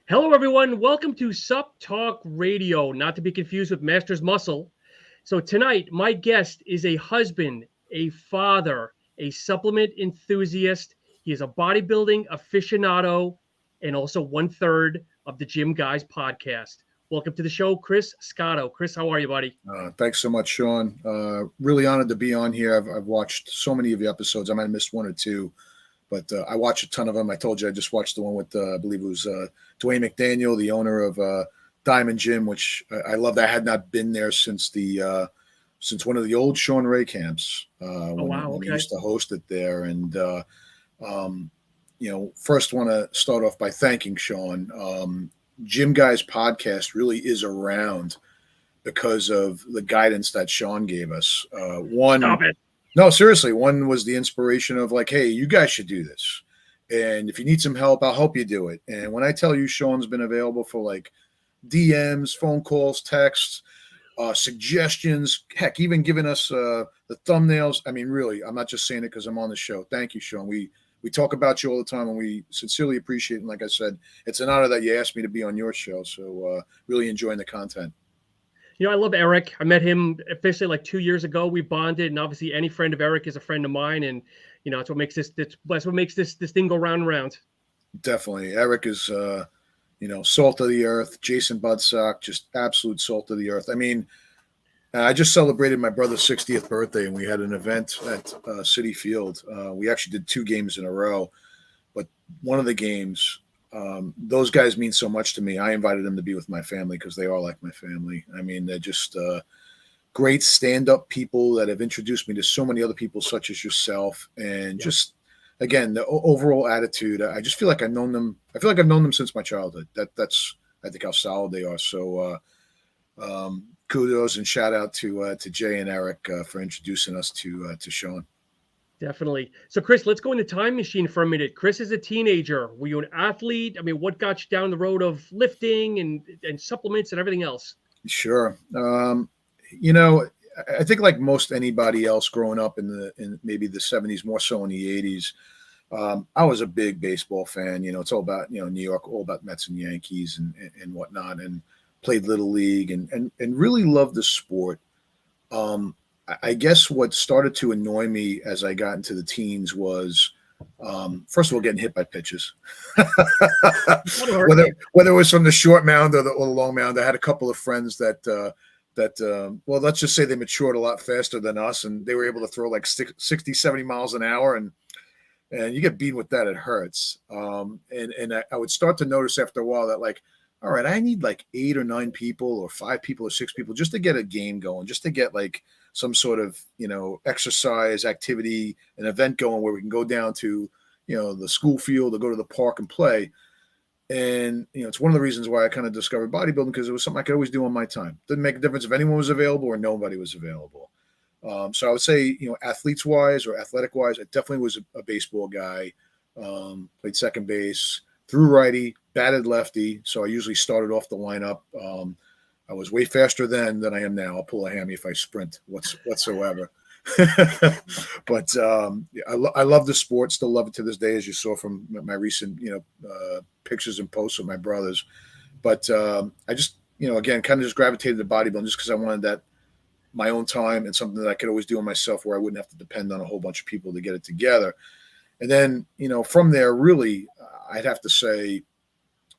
Hello, everyone. Welcome to Supp Talk Radio, not to be confused with Master's Muscle. So tonight, my guest is a husband, a father, a supplement enthusiast. He is a bodybuilding aficionado and also 1/3 of the Gym Guys podcast. Welcome to the show, Chris Scotto. Chris, how are you, buddy? Thanks so much, Sean. Really honored to be on here. I've watched so many of the episodes. I might have missed one or two, but I watched a ton of them. I told you I just watched the one with, I believe it was Dwayne McDaniel, the owner of Diamond Gym, which I loved. I had not been there since one of the old Sean Ray camps when he used to host it there. And, first want to start off by thanking Sean. Gym Guys podcast really is around because of the guidance that Sean gave us. Stop it. No, seriously. One was the inspiration of like, hey, you guys should do this. And if you need some help, I'll help you do it. And when I tell you Sean's been available for like DMs, phone calls, texts, suggestions, heck, even giving us the thumbnails. I mean, really, I'm not just saying it because I'm on the show. Thank you, Sean. We talk about you all the time, and we sincerely appreciate it. And like I said, it's an honor that you asked me to be on your show. So really enjoying the content. You know, I love Eric. I met him officially like 2 years ago. We bonded, and obviously any friend of Eric is a friend of mine. And, you know, that's what makes this thing go round and round. Definitely. Eric is, salt of the earth. Jason Budsock, just absolute salt of the earth. I mean, I just celebrated my brother's 60th birthday, and we had an event at Citi Field. We actually did 2 games in a row, but one of the games, those guys mean so much to me. I invited them to be with my family because they are like my family. I mean, they're just great stand-up people that have introduced me to so many other people, such as yourself, and just again the overall attitude. I just feel like I've known them. I feel like I've known them since my childhood. That's I think how solid they are. So kudos and shout out to Jay and Eric for introducing us to Sean. Definitely. So, Chris, let's go in the time machine for a minute. Chris is a teenager. Were you an athlete? I mean, what got you down the road of lifting and supplements and everything else? Sure. I think like most anybody else growing up in maybe the 70s, more so in the 80s, I was a big baseball fan. You know, it's all about, New York, all about Mets and Yankees and whatnot, and played Little League and really loved the sport. I guess what started to annoy me as I got into the teens was, first of all, getting hit by pitches. whether it was from the short mound or the long mound. I had a couple of friends that let's just say they matured a lot faster than us, and they were able to throw like 60, 70 miles an hour, and you get beat with that, it hurts. And I would start to notice after a while that like, all right, I need like 8 or 9 people or 5 people or 6 people just to get a game going, just to get like some sort of, exercise activity, an event going where we can go down to, the school field or go to the park and play. And, it's one of the reasons why I kind of discovered bodybuilding, because it was something I could always do on my time. Didn't make a difference if anyone was available or nobody was available. So I would say, athletes wise or athletic wise, I definitely was a baseball guy, played second base, threw righty, batted lefty. So I usually started off the lineup. I was way faster then than I am now. I'll pull a hammy if I sprint whatsoever. But I love the sport, still love it to this day, as you saw from my recent, pictures and posts with my brothers. But I just, again, kind of just gravitated to bodybuilding just because I wanted that my own time and something that I could always do on myself where I wouldn't have to depend on a whole bunch of people to get it together. And then, from there, really, I'd have to say,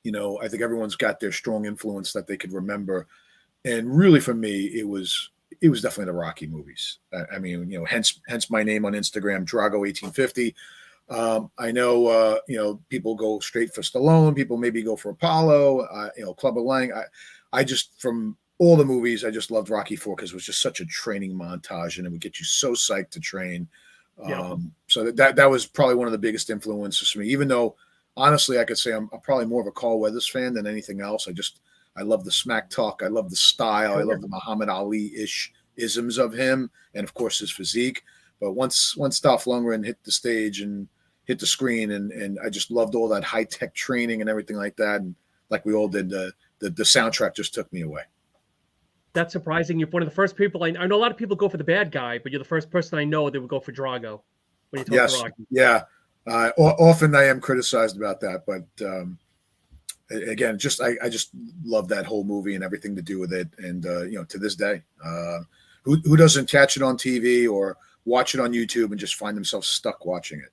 I think everyone's got their strong influence that they could remember. And really for me, it was definitely the Rocky movies. I mean, hence my name on Instagram, Drago1850. I know, people go straight for Stallone. People maybe go for Apollo, Clubber Lang. I just, from all the movies, I just loved Rocky IV because it was just such a training montage and it would get you so psyched to train. So that was probably one of the biggest influences for me, even though honestly, I could say I'm probably more of a Carl Weathers fan than anything else. I love the smack talk. I love the style. I love the Muhammad Ali-ish isms of him, and of course his physique. But once Dolph Lundgren hit the stage and hit the screen, and I just loved all that high-tech training and everything like that. And like we all did, the soundtrack just took me away. That's surprising. You're one of the first people I know. A lot of people go for the bad guy, but you're the first person I know that would go for Drago when you talk to Rocky. Yeah. Often I am criticized about that, but again, I just love that whole movie and everything to do with it. And to this day, who doesn't catch it on TV or watch it on YouTube and just find themselves stuck watching it?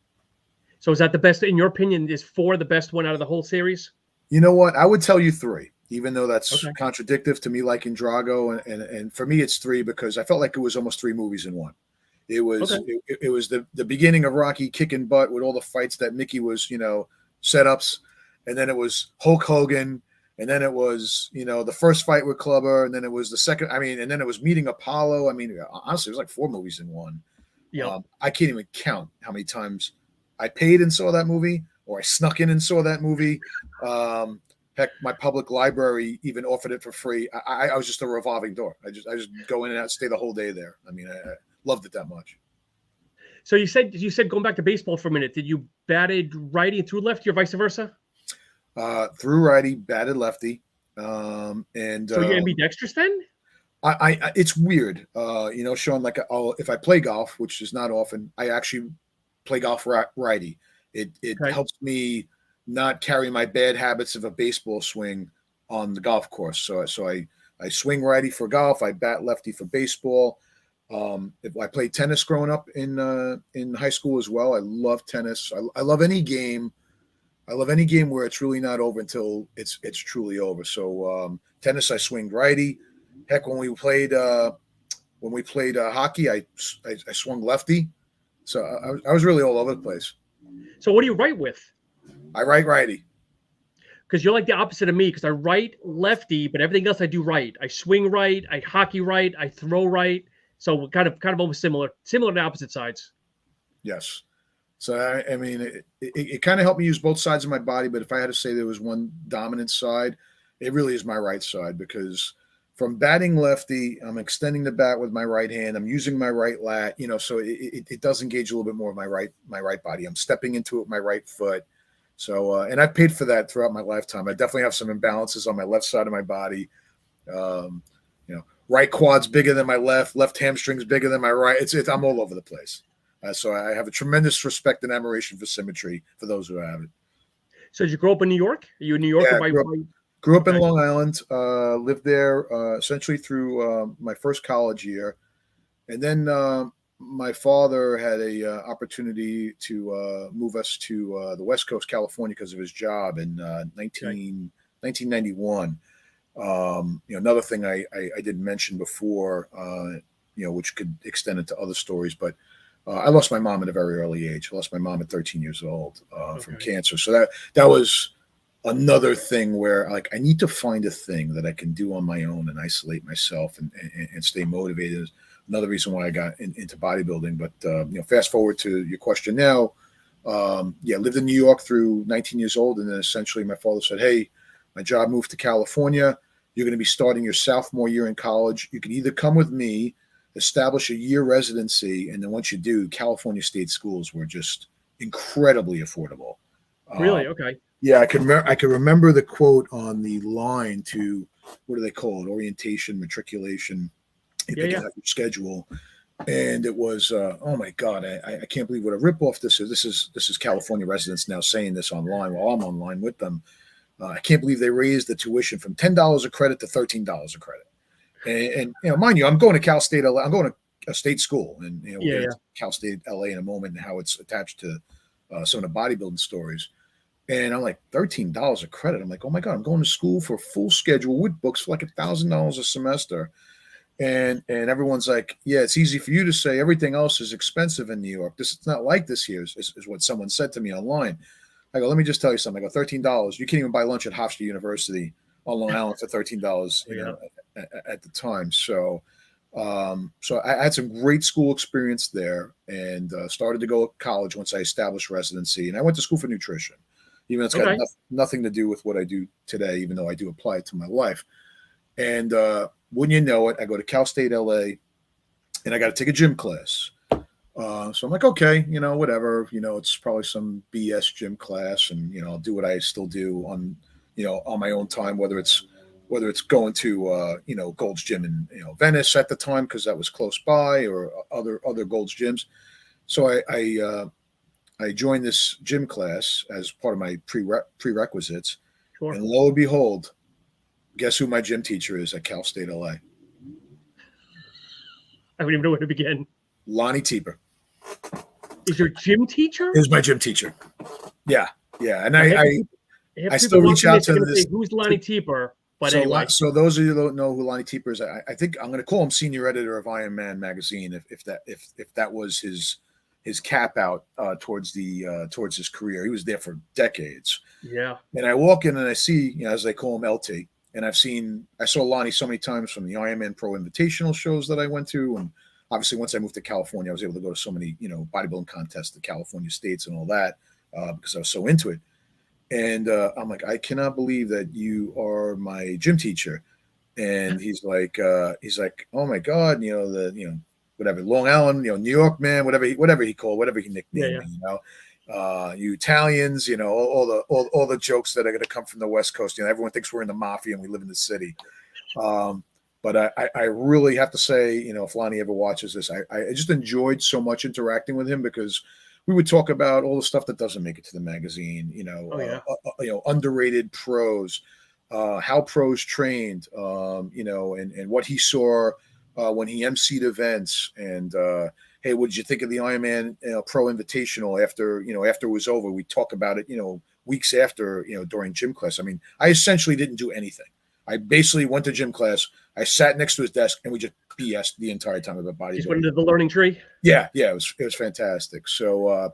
So is that the best, in your opinion, is 4 the best one out of the whole series? You know what? I would tell you 3, even though that's Okay. contradictive to me liking Drago. And for me, it's 3 because I felt like it was almost 3 movies in one. It was it was the beginning of Rocky kicking butt with all the fights that Mickey was, setups. And then it was Hulk Hogan. And then it was, the first fight with Clubber. And then it was the second. And then it was meeting Apollo. Honestly, it was like 4 movies in one. Yeah. I can't even count how many times I paid and saw that movie, or I snuck in and saw that movie. Heck, my public library even offered it for free. I was just a revolving door. I just go in and out, stay the whole day there. I loved it that much. So you said going back to baseball for a minute, did you batted righty and through lefty or vice versa? Through righty, batted lefty. So you're ambidextrous then? I it's weird. Sean, like if I play golf, which is not often, I actually play golf righty. It helps me not carry my bad habits of a baseball swing on the golf course. So I swing righty for golf. I bat lefty for baseball. If I played tennis growing up in high school as well. I love tennis. I love any game. I love any game where it's really not over until it's truly over. So tennis, I swing righty. Heck, when we played hockey, I swung lefty. So I was really all over the place. So what do you write with? I write righty. Because you're like the opposite of me, because I write lefty, but everything else I do right. I swing right, I hockey right, I throw right. So kind of almost similar to opposite sides. Yes. So it kind of helped me use both sides of my body, but if I had to say there was one dominant side, it really is my right side, because from batting lefty, I'm extending the bat with my right hand. I'm using my right lat, so it does engage a little bit more of my right body. I'm stepping into it with my right foot. So, and I've paid for that throughout my lifetime. I definitely have some imbalances on my left side of my body. Right quad's bigger than my left hamstring's bigger than my right. I'm all over the place. So I have a tremendous respect and admiration for symmetry for those who have it. So did you grow up in New York? Are you a New Yorker? Yeah, grew up in Long Island, lived there essentially through my first college year. And then my father had a opportunity to move us to the West Coast, California, because of his job in 1991. Another thing I didn't mention before, which could extend into other stories, but I lost my mom at a very early age. I lost my mom at 13 years old from cancer. So that was another thing where I need to find a thing that I can do on my own and isolate myself and stay motivated. Another reason why I got into bodybuilding. But fast forward to your question now. Lived in New York through 19 years old, and then essentially my father said, "Hey, my job moved to California. You're going to be starting your sophomore year in college. You can either come with me, establish a year residency, and then once you do, California state schools were just incredibly affordable." Really? Okay. Yeah, I can remember the quote on the line to, what do they call it? Orientation, matriculation. You pick out your schedule, and it was, oh my God, I can't believe what a ripoff this is. This is California residents now saying this online while I'm online with them. I can't believe they raised the tuition from $10 a credit to $13 a credit. And mind you, I'm going to Cal State LA. I'm going to a state school, and we'll get into Cal State LA in a moment and how it's attached to some of the bodybuilding stories. And I'm like, $13 a credit. I'm like, oh my God, I'm going to school for a full schedule with books for like $1,000 a semester. And everyone's like, yeah, it's easy for you to say everything else is expensive in New York. It's not like this here, is what someone said to me online. I go, let me just tell you something. I go, $13. You can't even buy lunch at Hofstra University on Long Island for $13, at the time. So I had some great school experience there, and started to go to college once I established residency. And I went to school for nutrition, even though it's got nothing to do with what I do today, even though I do apply it to my life. And wouldn't you know it, I go to Cal State LA, and I got to take a gym class. So I'm like, okay, whatever, it's probably some BS gym class, and I'll do what I still do on my own time, whether it's going to Gold's Gym in Venice at the time because that was close by, or other Gold's gyms. So I joined this gym class as part of my prerequisites, Sure. And lo and behold, guess who my gym teacher is at Cal State LA? I don't even know where to begin. Lonnie Teper Is your gym teacher? is my gym teacher. Yeah. And I still reach out to this. Say, who's Lonnie Teper? But so, anyway. So those of you who don't know who Lonnie Teper is, I think I'm going to call him senior editor of Iron Man magazine. If that was his cap out towards his career, he was there for decades. Yeah. And I walk in and I see, as they call him, LT. And I saw Lonnie so many times from the Ironman Pro Invitational shows that I went to. And obviously, once I moved to California, I was able to go to so many, bodybuilding contests, the California states and all that, because I was so into it. And I'm like, I cannot believe that you are my gym teacher. And he's like, oh my God, whatever, Long Island, New York man, whatever he nicknamed me, you Italians, all the jokes that are going to come from the West Coast. Everyone thinks we're in the mafia and we live in the city. But I really have to say, if Lonnie ever watches this, I just enjoyed so much interacting with him because we would talk about all the stuff that doesn't make it to the magazine, underrated pros, how pros trained, and what he saw when he emceed events. And hey, what did you think of the Ironman Pro Invitational after it was over? We talk about it, weeks after, during gym class. I mean, I essentially didn't do anything. I basically went to gym class. I sat next to his desk and we just BS the entire time about bodybuilding. Just went into the learning tree. Yeah, it was fantastic. So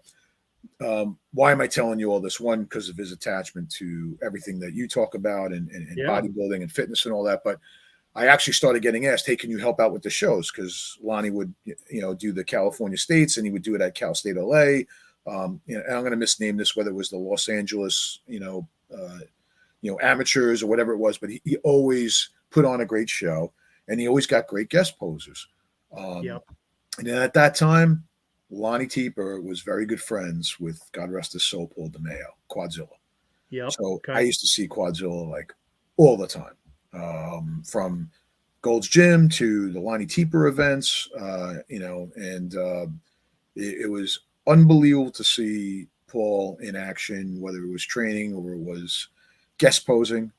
why am I telling you all this? One, because of his attachment to everything that you talk about and bodybuilding and fitness and all that. But I actually started getting asked, hey, can you help out with the shows? Because Lonnie would, do the California states and he would do it at Cal State LA. And I'm going to misname this, whether it was the Los Angeles, amateurs or whatever it was, but he always put on a great show and he always got great guest posers. And then at that time, Lonnie Teper was very good friends with, God rest his soul, Paul DeMayo, Quadzilla. So I used to see Quadzilla like all the time, from Gold's Gym to the Lonnie Teper events, it was unbelievable to see Paul in action, whether it was training or it was guest posing,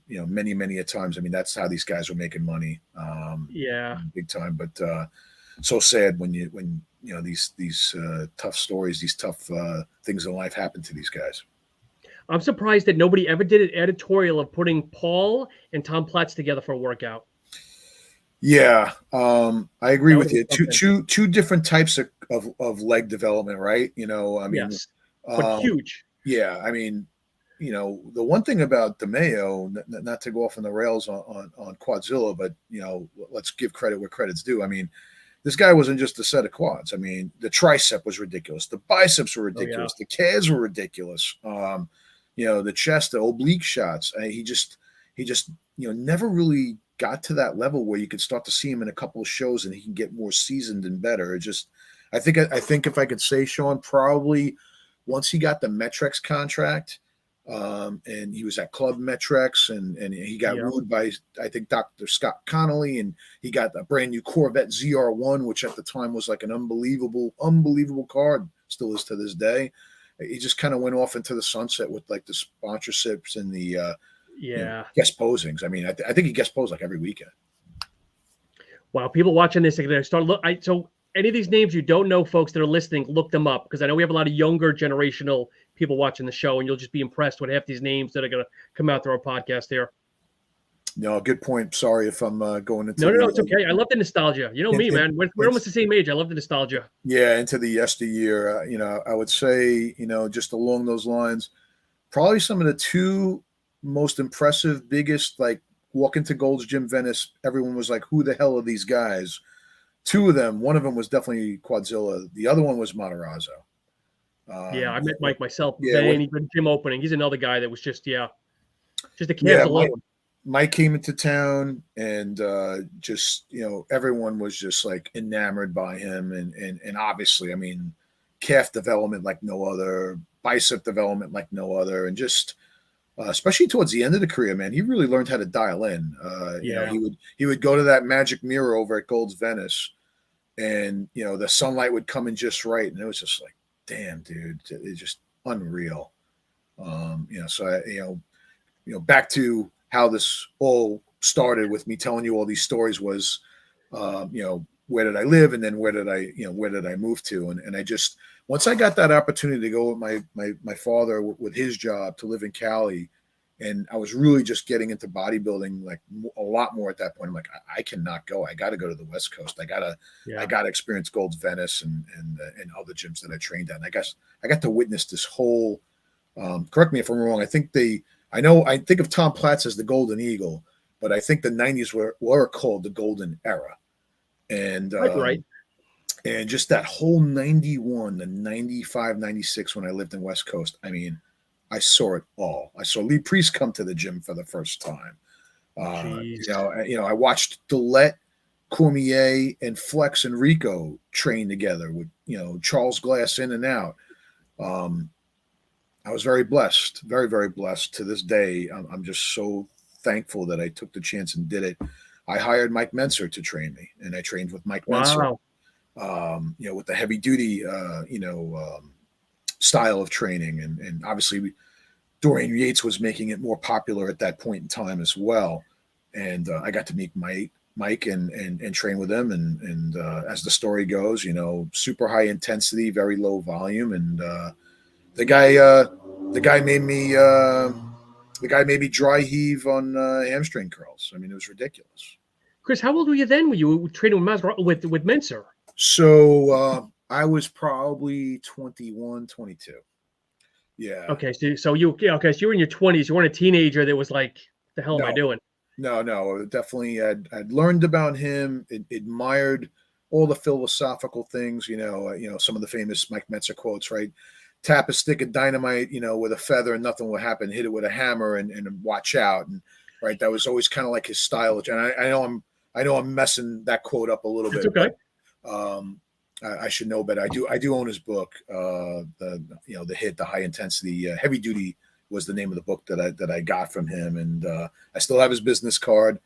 many, many a times. I mean, that's how these guys were making money. Big time. But so sad when these tough stories, these tough things in life happen to these guys. I'm surprised that nobody ever did an editorial of putting Paul and Tom Platz together for a workout. Yeah, I agree with you. Two different types of leg development, right? Yes, but huge. Yeah, I mean, the one thing about DeMayo, not to go off on the rails on Quadzilla, but let's give credit where credit's due. I mean, this guy wasn't just a set of quads. I mean, the tricep was ridiculous, the biceps were ridiculous, the calves were ridiculous. The chest, the oblique shots. He just never really got to that level where you could start to see him in a couple of shows and he can get more seasoned and better. It just, I think if I could say, Sean, probably once he got the Metrex contract, and he was at Club Metrex and he got wooed by, I think, Dr. Scott Connolly, and he got a brand new Corvette ZR1, which at the time was like an unbelievable card, still is to this day. He just kind of went off into the sunset with like the sponsorships and the guest posings. I mean, I think he guest posed like every weekend. Wow, people watching this, they're going to start look. So any of these names you don't know, folks that are listening, look them up, because I know we have a lot of younger generational people watching the show, and you'll just be impressed with half these names that are going to come out through our podcast here. No, good point. Sorry if I'm going into. No, it's okay. I love the nostalgia. You know me, man. We're almost the same age. I love the nostalgia. Yeah, into the yesteryear. I would say, just along those lines, probably some of the two most impressive, biggest, like walk into Gold's Gym Venice, everyone was like, who the hell are these guys? Two of them, one of them was definitely Quadzilla. The other one was Matarazzo. I met Mike myself. He did gym opening. He's another guy that was just the kids alone. Mike came into town and everyone was just like enamored by him. And obviously, I mean, calf development like no other, bicep development like no other. And just, especially towards the end of the career, man, he really learned how to dial in. He would go to that magic mirror over at Gold's Venice and, the sunlight would come in just right. And it was just like, damn, dude, it's just unreal. back to how this all started with me telling you all these stories was, where did I live, and then where did I move to, and I just, once I got that opportunity to go with my father with his job to live in Cali, and I was really just getting into bodybuilding like a lot more at that point. I'm like, I cannot go. I got to go to the West Coast. I gotta experience Gold's Venice and other gyms that I trained at. And I got to witness this whole. Correct me if I'm wrong. I think of Tom Platz as the Golden Eagle, but I think the '90s were called the Golden Era, and right. And just that whole 91, the 95, 96 when I lived in West Coast. I mean, I saw it all. I saw Lee Priest come to the gym for the first time. I watched Dillette, Cormier, and Flex and Rico train together with, Charles Glass in and out. I was very blessed, very, very blessed to this day. I'm just so thankful that I took the chance and did it. I hired Mike Mentzer to train me, and I trained with Mike Mentzer, with the heavy duty, style of training. And obviously Dorian Yates was making it more popular at that point in time as well. And I got to meet Mike and train with him. And as the story goes, super high intensity, very low volume. And the guy made me dry heave on hamstring curls. I mean, it was ridiculous. Chris, how old were you then when you were training with Mentzer? So I was probably 21, 22. Yeah. Okay. So you were in your 20s. You weren't a teenager that was like, the hell am I doing? No. Definitely I'd learned about him, admired all the philosophical things, some of the famous Mike Mentzer quotes, right? Tap a stick of dynamite, with a feather and nothing will happen. Hit it with a hammer and watch out. And right. That was always kind of like his style. And I know I'm messing that quote up a little bit. Okay. But, I should know, but I do own his book. The HIT, the high intensity, heavy duty was the name of the book that I got from him. And I still have his business card,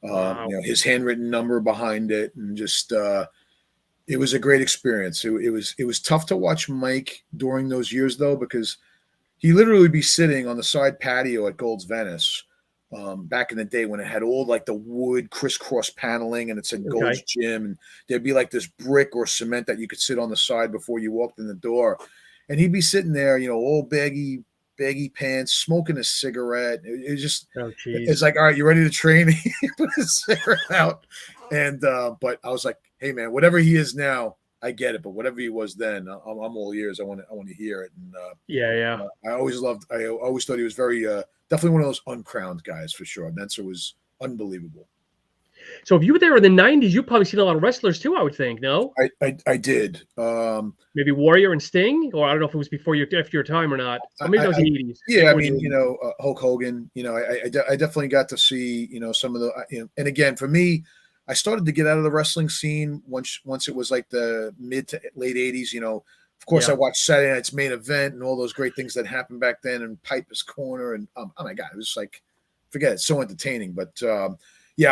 Wow. His handwritten number behind it. And just, it was a great experience. It was tough to watch Mike during those years though, because he literally would be sitting on the side patio at Gold's Venice, back in the day when it had all like the wood crisscross paneling and it said Gold's Gym, and there'd be like this brick or cement that you could sit on the side before you walked in the door. And he'd be sitting there, all baggy pants, smoking a cigarette. It was just, it's like, all right, you ready to train? He put his cigarette out. And, but I was like, hey man, whatever he is now, I get it. But whatever he was then, I'm all ears. I want to hear it. And I always thought he was very, definitely one of those uncrowned guys for sure. Mentzer was unbelievable. So if you were there in the 90s, you've probably seen a lot of wrestlers too, I would think, no? I did. Maybe Warrior and Sting, or I don't know if it was after your time or not. Or maybe it was the 80s. Yeah, I mean, Hulk Hogan, I definitely got to see, some of the, and again, for me, I started to get out of the wrestling scene once it was like the mid to late 80s, Of course, I watched Saturday Night's Main Event and all those great things that happened back then, and Piper's Corner, and oh my God, it was like, forget it, so entertaining. But I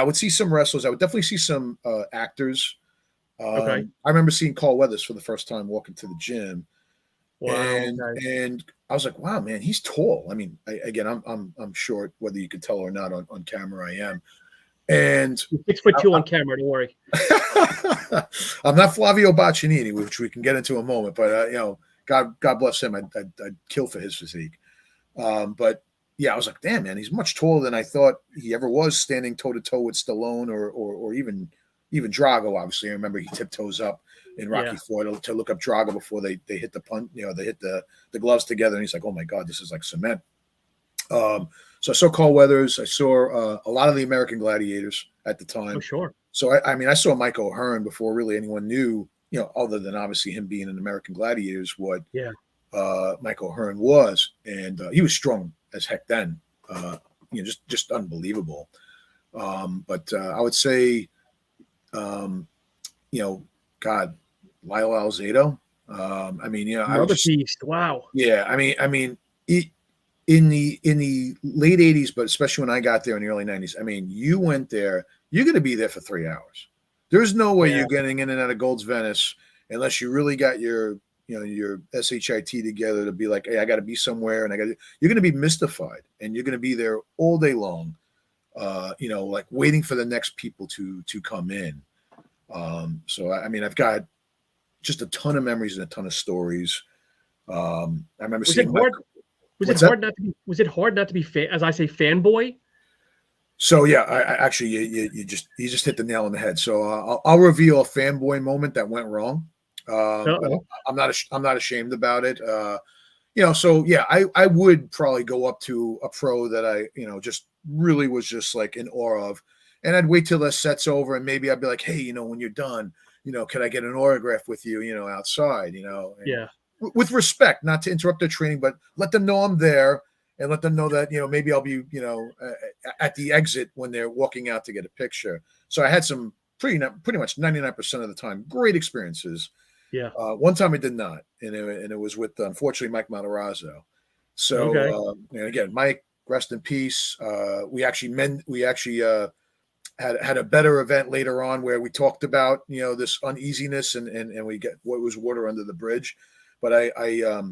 would see some wrestlers. I would definitely see some actors. I remember seeing Carl Weathers for the first time walking to the gym, and I was like, wow, man, he's tall. I mean, I'm short, whether you could tell or not on camera, I am. And 6'2" on camera, don't worry. I'm not Flavio Boccianini, which we can get into in a moment, but God bless him. I'd kill for his physique. But I was like, damn, man, he's much taller than I thought he ever was, standing toe to toe with Stallone or even Drago. Obviously, I remember he tiptoes up in Rocky IV to look up Drago before they hit the punt. They hit the gloves together, and he's like, oh my God, this is like cement. So I saw Carl Weathers. I saw a lot of the American Gladiators at the time. Oh, sure. So I saw Mike O'Hearn before really anyone knew, other than obviously him being an American Gladiators, what Mike O'Hearn was, and he was strong as heck then. Just unbelievable. But I would say, God, Lyle Alzado. Another beast. Wow. Yeah, I mean. In the late 80s, but especially when I got there in the early 90s, you went there, you're going to be there for 3 hours. There's no way you're getting in and out of Gold's Venice unless you really got your your SHIT together to be like, hey, I got to be somewhere, and you're going to be mystified, and you're going to be there all day long, like waiting for the next people to come in. So I mean, I've got just a ton of memories and a ton of stories. I remember seeing. Was it hard not to be as I say, fanboy? So yeah, I actually you just hit the nail on the head. So I'll reveal a fanboy moment that went wrong. I'm not ashamed about it. So yeah, I would probably go up to a pro that I just really was just like in awe of, and I'd wait till the set's over, and maybe I'd be like, hey, when you're done, can I get an autograph with you, outside, yeah, with respect, not to interrupt their training, but let them know I'm there. And let them know that, maybe I'll be, at the exit when they're walking out to get a picture. So I had some pretty much 99% of the time, great experiences. Yeah. One time I did not. And it was with, unfortunately, Mike Matarazzo. So, okay. And again, Mike, rest in peace. We actually had a better event later on where we talked about, this uneasiness and we get what was water under the bridge. But I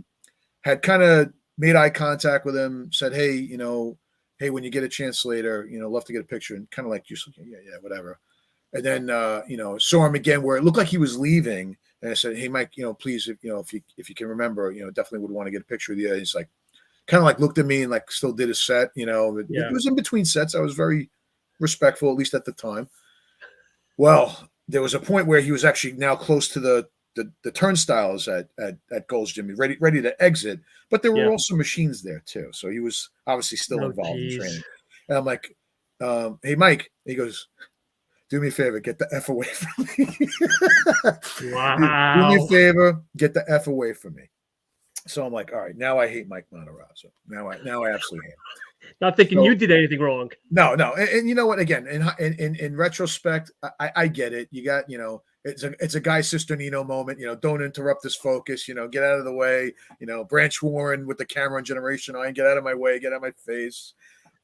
had kind of made eye contact with him, said, hey, hey, when you get a chance later, love to get a picture, and kind of like, yeah, whatever. And then, saw him again where it looked like he was leaving. And I said, hey, Mike, please, if you can remember, definitely would want to get a picture with you. And he's like, kind of like looked at me and like still did his set, It was in between sets. I was very respectful, at least at the time. Well, there was a point where he was actually now close to the turnstiles at Gold's Gym, ready to exit, but there were also machines there too. So he was obviously still involved in training. And I'm like, hey, Mike, he goes, do me a favor, get the F away from me. Wow. Do me a favor, get the F away from me. So I'm like, all right, now I hate Mike Matarazzo. Now I absolutely hate him. Not thinking you did anything wrong. No. And you know what, again, in retrospect, I get it. You got, it's a Guy Cisternino moment, don't interrupt this focus, get out of the way, Branch Warren with the camera and Generation Iron, get out of my way, get out of my face.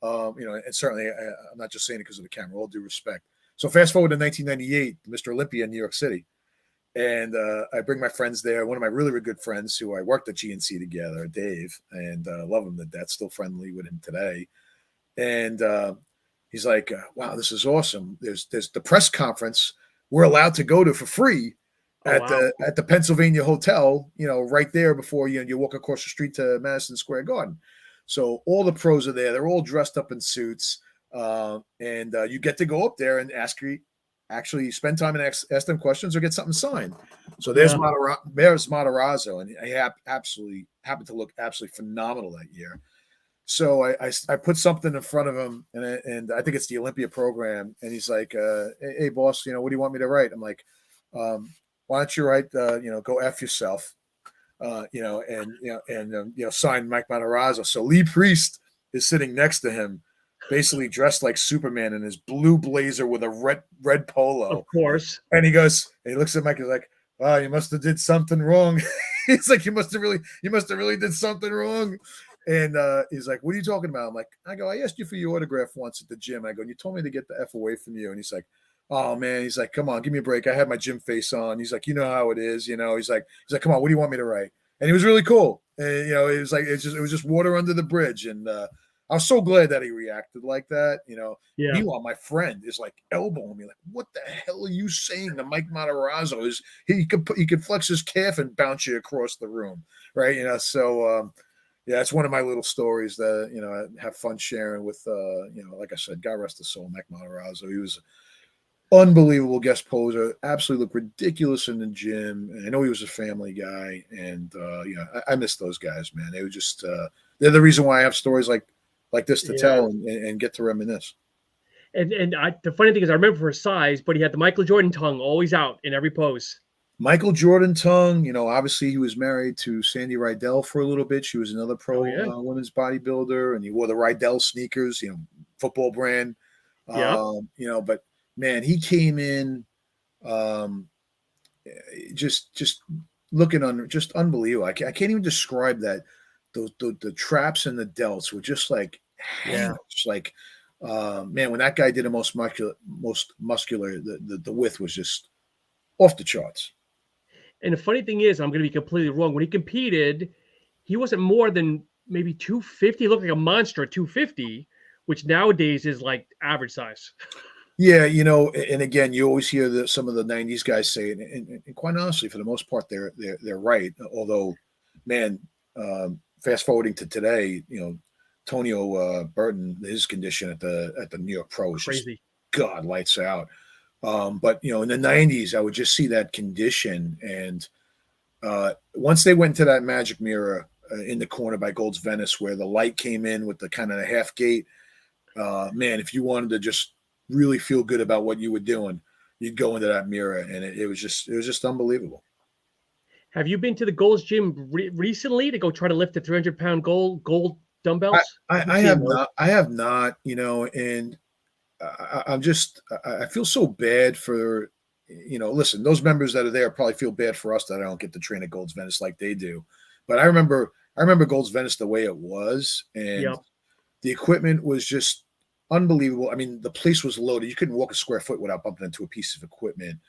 And certainly I'm not just saying it because of the camera, all due respect. So fast forward to 1998, Mr. Olympia in New York City. And I bring my friends there. One of my really, really good friends who I worked at GNC together, Dave, and love him to death, still friendly with him today. And he's like, wow, this is awesome. There's the press conference we're allowed to go to for free at the Pennsylvania Hotel, right there before you walk across the street to Madison Square Garden. So all the pros are there. They're all dressed up in suits. And you get to go up there and actually spend time and ask them questions or get something signed. So there's Matarazzo, and he absolutely happened to look absolutely phenomenal that year. So I put something in front of him, and I think it's the Olympia program, and he's like, hey boss, what do you want me to write? I'm like, why don't you write, go F yourself, sign Mike Matarazzo. So Lee Priest is sitting next to him, basically dressed like Superman in his blue blazer with a red polo. Of course. And he looks at Mike, he's like, wow, you must have did something wrong. He's like, you must have really did something wrong. And he's like, what are you talking about? I asked you for your autograph once at the gym. I go, and you told me to get the F away from you. And he's like, oh man, he's like, come on, give me a break. I had my gym face on. He's like, you know how it is, he's like, come on, what do you want me to write? And he was really cool. And it was like, it was just water under the bridge. And I was so glad that he reacted like that, Yeah. Meanwhile, my friend is like elbowing me, like, what the hell are you saying to Mike Matarazzo? He could flex his calf and bounce you across the room, right? So yeah, it's one of my little stories that I have fun sharing with like I said, God rest his soul, Mike Matarazzo. He was an unbelievable guest poser, absolutely looked ridiculous in the gym. And I know he was a family guy, and I miss those guys, man. They were just they're the reason why I have stories like this to tell and get to reminisce. And the funny thing is, I remember for his size, but he had the Michael Jordan tongue always out in every pose. Michael Jordan tongue, obviously he was married to Sandy Rydell for a little bit. She was another pro women's bodybuilder, and he wore the Rydell sneakers, football brand. But man, he came in just looking just unbelievable. I can't even describe that. The traps and the delts were just like like man, when that guy did the most muscular, the width was just off the charts. And the funny thing is, I'm going to be completely wrong. When he competed, he wasn't more than maybe 250. He looked like a monster at 250, which nowadays is like average size. Yeah, and again, you always hear some of the '90s guys say it, and quite honestly, for the most part, they're right. Although, man, fast forwarding to today, Tonio Burton, his condition at the New York Pro is just Crazy. God lights out. But in the '90s, I would just see that condition, and once they went to that magic mirror in the corner by Gold's Venice, where the light came in with the kind of the half gate, man, if you wanted to just really feel good about what you were doing, you'd go into that mirror, and it was just unbelievable. Have you been to the Gold's Gym recently to go try to lift the 300-pound gold dumbbells? I have not. I have not. And I feel so bad for, listen, those members that are there probably feel bad for us that I don't get to train at Gold's Venice like they do. But I remember Gold's Venice the way it was, and the equipment was just unbelievable. I mean, the place was loaded. You couldn't walk a square foot without bumping into a piece of equipment.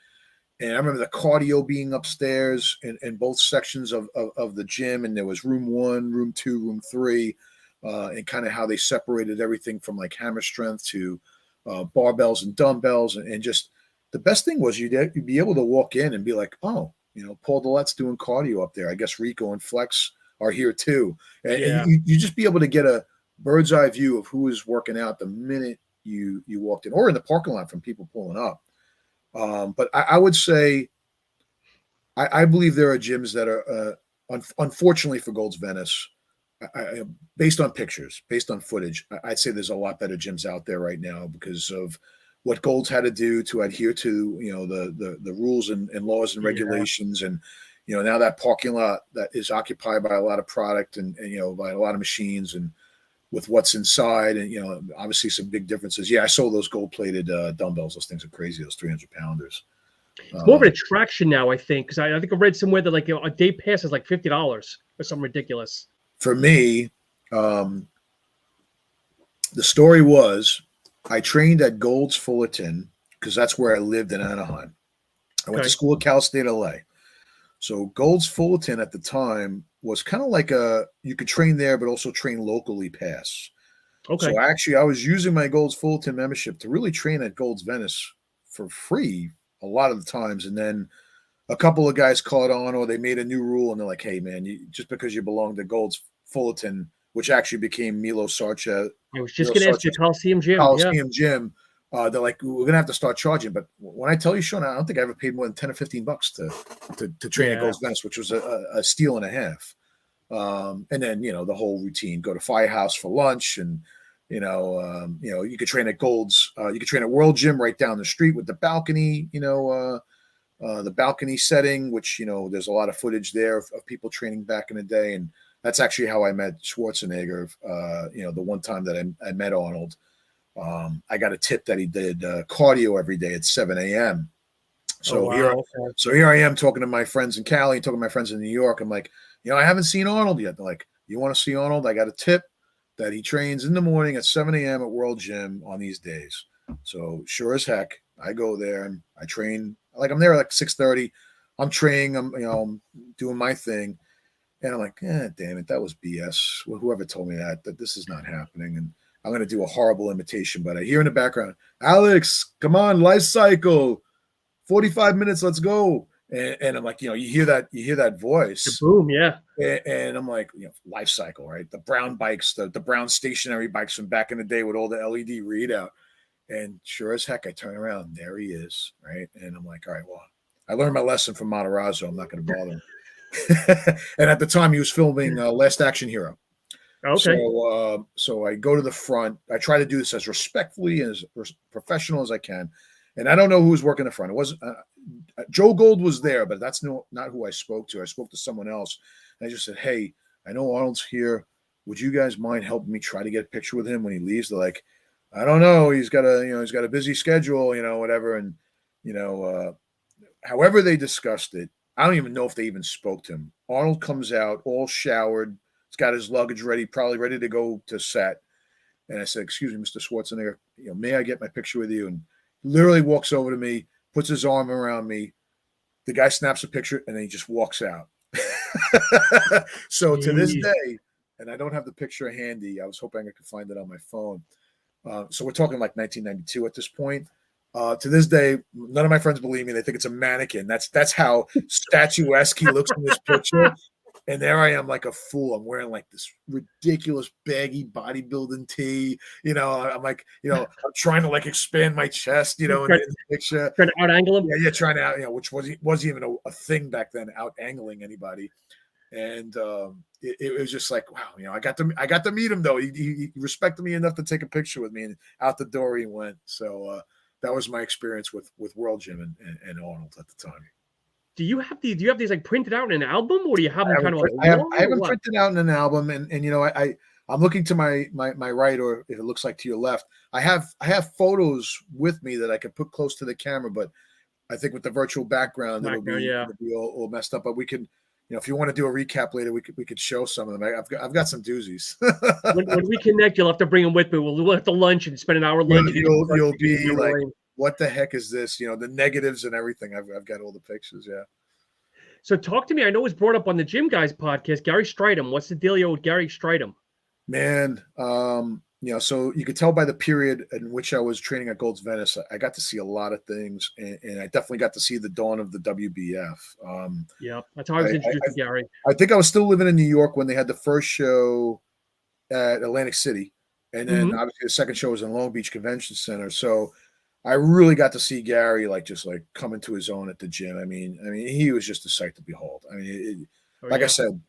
And I remember the cardio being upstairs in both sections of the gym. And there was room 1, room 2, room 3, and kind of how they separated everything from like hammer strength to barbells and dumbbells. And just the best thing was you'd be able to walk in and be like, oh, Paul Dillette's doing cardio up there. I guess Rico and Flex are here too. And you just be able to get a bird's eye view of who is working out the minute you walked in, or in the parking lot from people pulling up. But I would say I believe there are gyms that are unfortunately for Gold's Venice, based on pictures, based on footage, I'd say there's a lot better gyms out there right now because of what Gold's had to do to adhere to the rules and laws and regulations. And now that parking lot that is occupied by a lot of product and by a lot of machines, and with what's inside, and obviously some big differences. I saw those gold-plated dumbbells. Those things are crazy. Those 300-pounders. It's more of an attraction now, I think, because I think I read somewhere that a day pass is like $50 or something ridiculous. For me, the story was I trained at Gold's Fullerton because that's where I lived in Anaheim. I went to school at Cal State LA. So Gold's Fullerton at the time was kind of like you could train there, but also train locally pass. Okay. So actually I was using my Gold's Fullerton membership to really train at Gold's Venice for free a lot of the times. And then a couple of guys caught on, or they made a new rule and they're like, hey man, just because you belong to Gold's Fullerton, which actually became Milo Sarcha. I was just going to ask you, Coliseum Gym. They're like, we're gonna have to start charging. But when I tell you, Sean, I don't think I ever paid more than $10 or $15 to train at Gold's Venice, which was a steal and a half. And then the whole routine: go to Firehouse for lunch, and you could train at Gold's. You could train at World Gym right down the street with the balcony. The balcony setting, which there's a lot of footage there of people training back in the day, and that's actually how I met Schwarzenegger. The one time that I met Arnold. I got a tip that he did cardio every day at 7 a.m. So here I am talking to my friends in Cali, talking to my friends in New York. I'm like, I haven't seen Arnold yet. They're like, you want to see Arnold? I got a tip that he trains in the morning at 7 a.m. at World Gym on these days. So sure as heck, I go there and I train. Like I'm there at like 6:30. I'm training. I'm doing my thing, and I'm like, damn it, that was BS. Well, whoever told me that this is not happening, and I'm going to do a horrible imitation, but I hear in the background, Alex, come on, life cycle, 45 minutes, let's go. And I'm like, you hear that voice. Boom, yeah. And I'm like, life cycle, right? The brown bikes, the brown stationary bikes from back in the day with all the LED readout. And sure as heck, I turn around, there he is, right? And I'm like, all right, well, I learned my lesson from Matarazzo. I'm not going to bother him. And at the time, he was filming Last Action Hero. Okay. So I go to the front. I try to do this as respectfully and as professional as I can. And I don't know who was working the front. It wasn't Joe Gold was there, but that's not who I spoke to. I spoke to someone else. And I just said, hey, I know Arnold's here. Would you guys mind helping me try to get a picture with him when he leaves? They're like, I don't know. He's got a busy schedule, whatever. And, however they discussed it, I don't even know if they even spoke to him. Arnold comes out all showered. He's got his luggage ready, probably ready to go to set. And I said, excuse me, Mr. Schwarzenegger, may I get my picture with you? And he literally walks over to me, puts his arm around me. The guy snaps a picture and then he just walks out. So to this Jeez. day, and I don't have the picture handy. I was hoping I could find it on my phone. So we're talking like 1992 at this point. To this day, none of my friends believe me. They think it's a mannequin. That's how statuesque he looks in this picture. And there I am like a fool. I'm wearing like this ridiculous baggy bodybuilding tee. You know, I'm like, you know, I'm trying to like expand my chest, you know, in the picture. Trying to out-angle him? Yeah, trying to out, you know, which wasn't even a thing back then, out-angling anybody. And it was just like, wow, you know, I got to meet him though. He respected me enough to take a picture with me, and out the door he went. So that was my experience with World Gym and Arnold at the time. Do you have these like printed out in an album, or do you have them kind of like I have them printed out in an album, and you know, I'm looking to my right, or if it looks like to your left, I have photos with me that I could put close to the camera, but I think with the virtual background it'll be all messed up. But we can, you know, if you want to do a recap later, we could show some of them. I've got some doozies. when we connect, you'll have to bring them with me. We'll have to lunch and spend an hour lunch. You'll be like, what the heck is this? You know, the negatives and everything. I've got all the pictures. Yeah. So talk to me. I know it was brought up on the Gym Guys podcast. Gary Strydom. What's the dealio with Gary Strydom? Man, you know, so you could tell by the period in which I was training at Gold's Venice, I got to see a lot of things, and I definitely got to see the dawn of the WBF. Yeah, that's how I was introduced to Gary. I think I was still living in New York when they had the first show at Atlantic City, and then obviously the second show was in Long Beach Convention Center. So I really got to see Gary just come into his own at the gym. I mean, he was just a sight to behold. I mean, I said,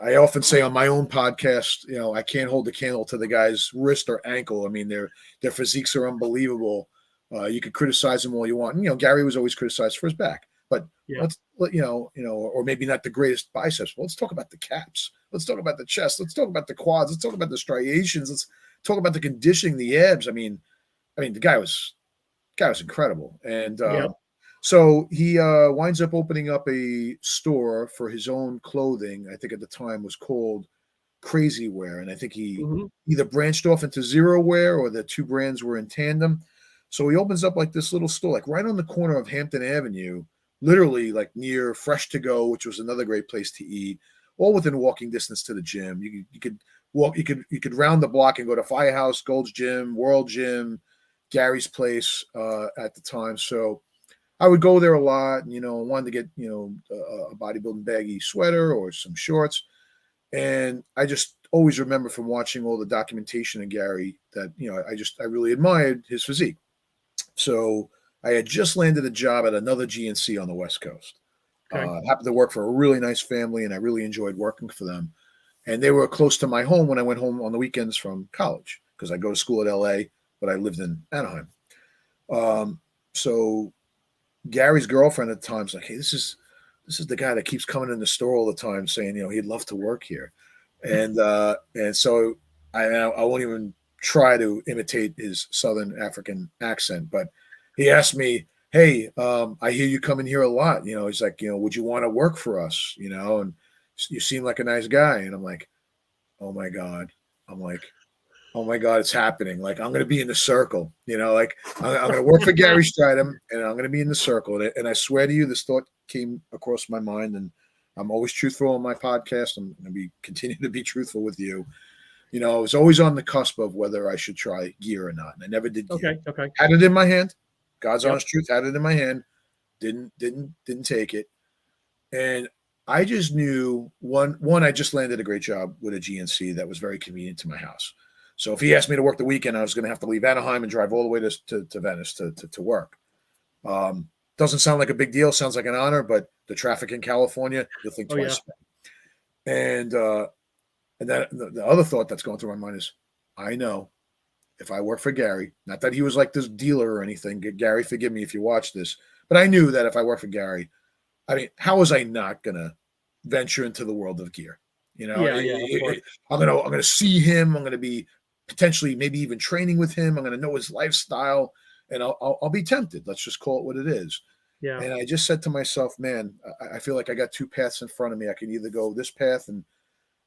I often say on my own podcast, you know, I can't hold the candle to the guy's wrist or ankle. I mean, their physiques are unbelievable. You could criticize him all you want. And, you know, Gary was always criticized for his back, but let's, you know, or maybe not the greatest biceps. But let's talk about the caps. Let's talk about the chest. Let's talk about the quads. Let's talk about the striations. Let's talk about the conditioning, the abs. I mean, the guy was incredible. And so he winds up opening up a store for his own clothing. I think at the time was called Crazy Wear. And I think he either branched off into Zero Wear, or the two brands were in tandem. So he opens up like this little store, like right on the corner of Hampton Avenue, literally like near Fresh to Go, which was another great place to eat, all within walking distance to the gym. You could walk, you could round the block and go to Firehouse, Gold's Gym, World Gym, Gary's place at the time. So I would go there a lot, and, you know, wanted to get, you know, a bodybuilding baggy sweater or some shorts. And I just always remember from watching all the documentation of Gary that, you know, I really admired his physique. So I had just landed a job at another GNC on the West Coast. I happened to work for a really nice family, and I really enjoyed working for them. And they were close to my home when I went home on the weekends from college, because I go to school at LA, but I lived in Anaheim. So Gary's girlfriend at the time was like, hey, this is the guy that keeps coming in the store all the time saying, you know, he'd love to work here. And so I won't even try to imitate his Southern African accent, but he asked me, hey, I hear you come in here a lot. You know, he's like, you know, would you want to work for us? You know, and you seem like a nice guy. And I'm like, oh my God. Oh my God, it's happening. Like, I'm going to be in the circle, you know, like I'm going to work for Gary Strydom, and I'm going to be in the circle. And I swear to you, this thought came across my mind, and I'm always truthful on my podcast. I'm going to continue to be truthful with you. You know, I was always on the cusp of whether I should try gear or not. And I never did gear. Okay. Had it in my hand. God's honest truth, had it in my hand. Didn't take it. And I just knew one, I just landed a great job with a GNC that was very convenient to my house. So if he asked me to work the weekend, I was going to have to leave Anaheim and drive all the way to Venice to work. Doesn't sound like a big deal. Sounds like an honor, but the traffic in California, you'll think twice. And then the other thought that's going through my mind is, I know if I work for Gary, not that he was like this dealer or anything. Gary, forgive me if you watch this, but I knew that if I work for Gary, I mean, how was I not going to venture into the world of gear? You know, I'm going to see him. I'm going to be potentially maybe even training with him. I'm going to know his lifestyle, and I'll be tempted. Let's just call it what it is. Yeah. And I just said to myself, man, I feel like I got two paths in front of me. I can either go this path and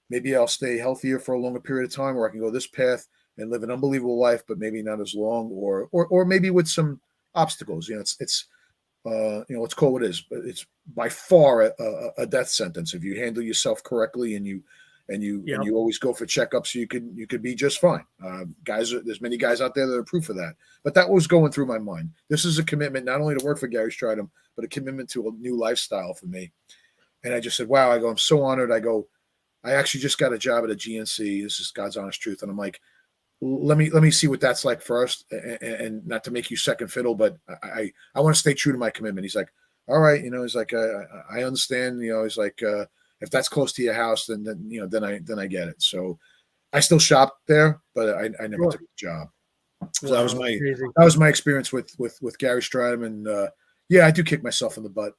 maybe I'll stay healthier for a longer period of time, or I can go this path and live an unbelievable life, but maybe not as long, or maybe with some obstacles. You know, it's let's call it what it is, but it's by far a death sentence if you handle yourself correctly and you always go for checkups. You could be just fine. There's many guys out there that are proof of that. But that was going through my mind. This is a commitment not only to work for Gary Strydom, but a commitment to a new lifestyle for me. And I just said, wow. I go, I'm so honored. I go, I actually just got a job at a GNC. This is God's honest truth. And I'm like, let me see what that's like first, and not to make you second fiddle, but I want to stay true to my commitment. He's like, all right, he's like, I understand, he's like, if that's close to your house, then then I get it. So I still shop there, but I never took the job. So Wow, that was my experience with Gary Strydom, and I do kick myself in the butt,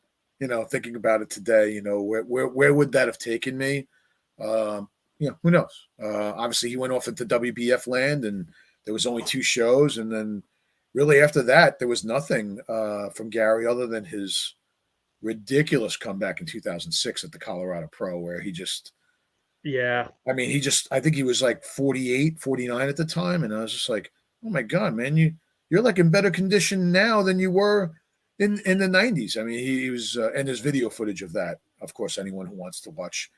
thinking about it today. Where would that have taken me? Who knows? Obviously, he went off into WBF land, and there was only 2 shows, and then really after that, there was nothing from Gary other than his ridiculous comeback in 2006 at the Colorado Pro, where he just, I think he was like 48, 49 at the time, and I was just like, oh my God, man, you're like in better condition now than you were in the 90s. I mean, he was, and there's video footage of that. Of course, anyone who wants to watch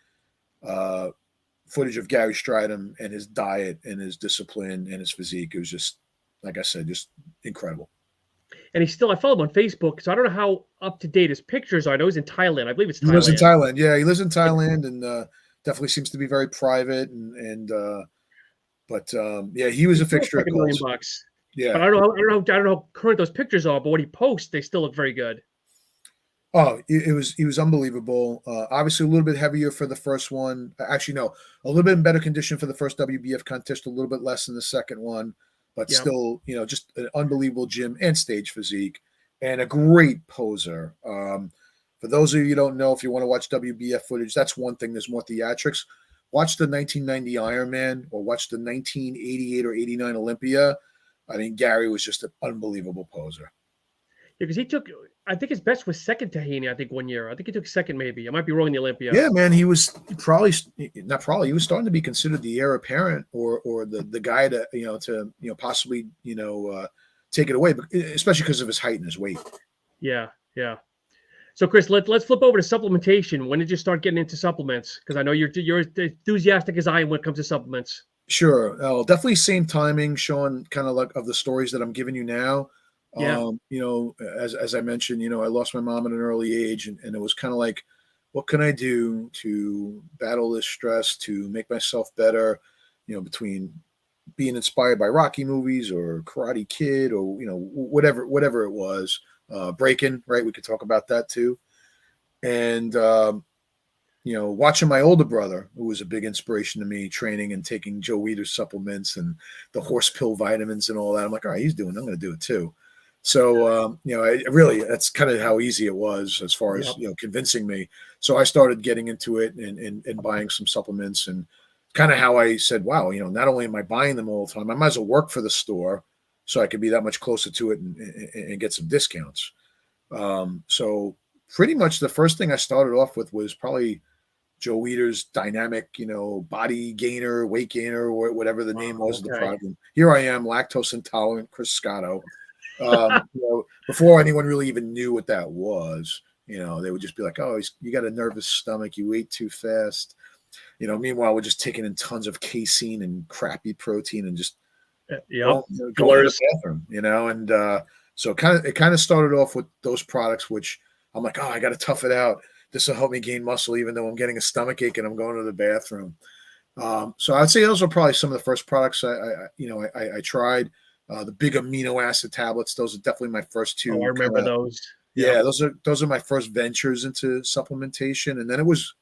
footage of Gary Strydom and his diet and his discipline and his physique, it was just, like I said, just incredible. And I follow him on Facebook, so I don't know how up to date his pictures are. I know he's in Thailand. I believe it's Thailand. He lives in Thailand. Yeah, he lives in Thailand, and definitely seems to be very private. But he was a fixture like at $1 million. Yeah, but I don't know how current those pictures are. But when he posts, they still look very good. Oh, he was unbelievable. Obviously, a little bit heavier for the first one. Actually, no, a little bit in better condition for the first WBF contest. A little bit less than the second one. But still, just an unbelievable gym and stage physique, and a great poser. For those of you who don't know, if you want to watch WBF footage, that's one thing. There's more theatrics. Watch the 1990 Ironman or watch the 1988 or 89 Olympia. I mean, Gary was just an unbelievable poser. Yeah, because I think his best was second to Haney, I think, one year. I think he took second, maybe. I might be wrong in the Olympia. Yeah, man, he was he was starting to be considered the heir apparent or the guy to possibly take it away, especially because of his height and his weight. Yeah. So, Kris, let's flip over to supplementation. When did you start getting into supplements? Because I know you're as enthusiastic as I am when it comes to supplements. Sure. Definitely same timing, Sean, kind of like of the stories that I'm giving you now. Yeah. As I mentioned, I lost my mom at an early age, and it was kind of like, what can I do to battle this stress, to make myself better, between being inspired by Rocky movies or Karate Kid or, whatever it was, Breaking, right? We could talk about that too. And, watching my older brother, who was a big inspiration to me, training and taking Joe Weider's supplements and the horse pill vitamins and all that. I'm like, all right, he's doing it. I'm going to do it too. So, that's kind of how easy it was as far as, convincing me. So I started getting into it and buying some supplements, and kind of how I said, wow, not only am I buying them all the time, I might as well work for the store so I could be that much closer to it and get some discounts. So pretty much the first thing I started off with was probably Joe Weider's dynamic, body gainer, weight gainer, or whatever the name was of the product. And here I am, lactose intolerant, Chris Scotto. Before anyone really even knew what that was, they would just be like, oh, you got a nervous stomach, you ate too fast. Meanwhile, we're just taking in tons of casein and crappy protein and just going to the bathroom, and so it kind of started off with those products, which I'm like, oh, I got to tough it out. This will help me gain muscle, even though I'm getting a stomach ache and I'm going to the bathroom. So I'd say those are probably some of the first products I tried. The big amino acid tablets; those are definitely my first 2. Oh, I remember those. Yeah, those are my first ventures into supplementation, and then it was,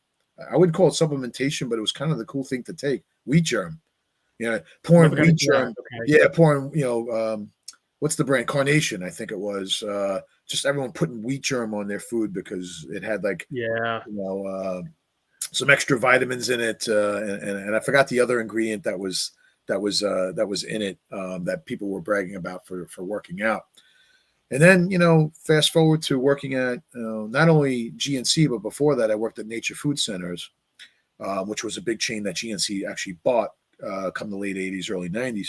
I wouldn't call it supplementation, but it was kind of the cool thing to take. Wheat germ, pouring wheat germ. Okay. Yeah, pouring. What's the brand? Carnation, I think it was. Just everyone putting wheat germ on their food because it had some extra vitamins in it, and I forgot the other ingredient that was in it that people were bragging about for working out. And then, fast forward to working at not only GNC, but before that, I worked at Nature Food Centers, which was a big chain that GNC actually bought come the late 80s, early 90s.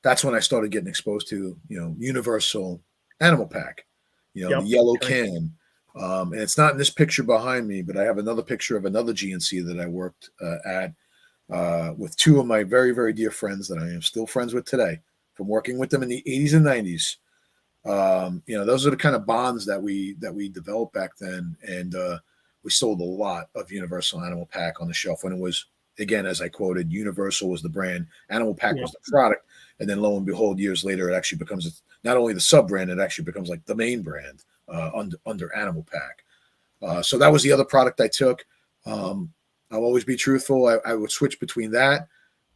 That's when I started getting exposed to, Universal Animal Pack. the yellow can. And it's not in this picture behind me, but I have another picture of another GNC that I worked at with two of my very, very dear friends that I am still friends with today from working with them in the 80s and 90s. Those are the kind of bonds that we developed back then. And we sold a lot of Universal Animal Pack on the shelf when it was, again, as I quoted, Universal was the brand, Animal Pack was the product. And then lo and behold, years later, it actually becomes not only the sub brand, it actually becomes like the main brand under Animal Pack. So that was the other product I took. I'll always be truthful. I would switch between that,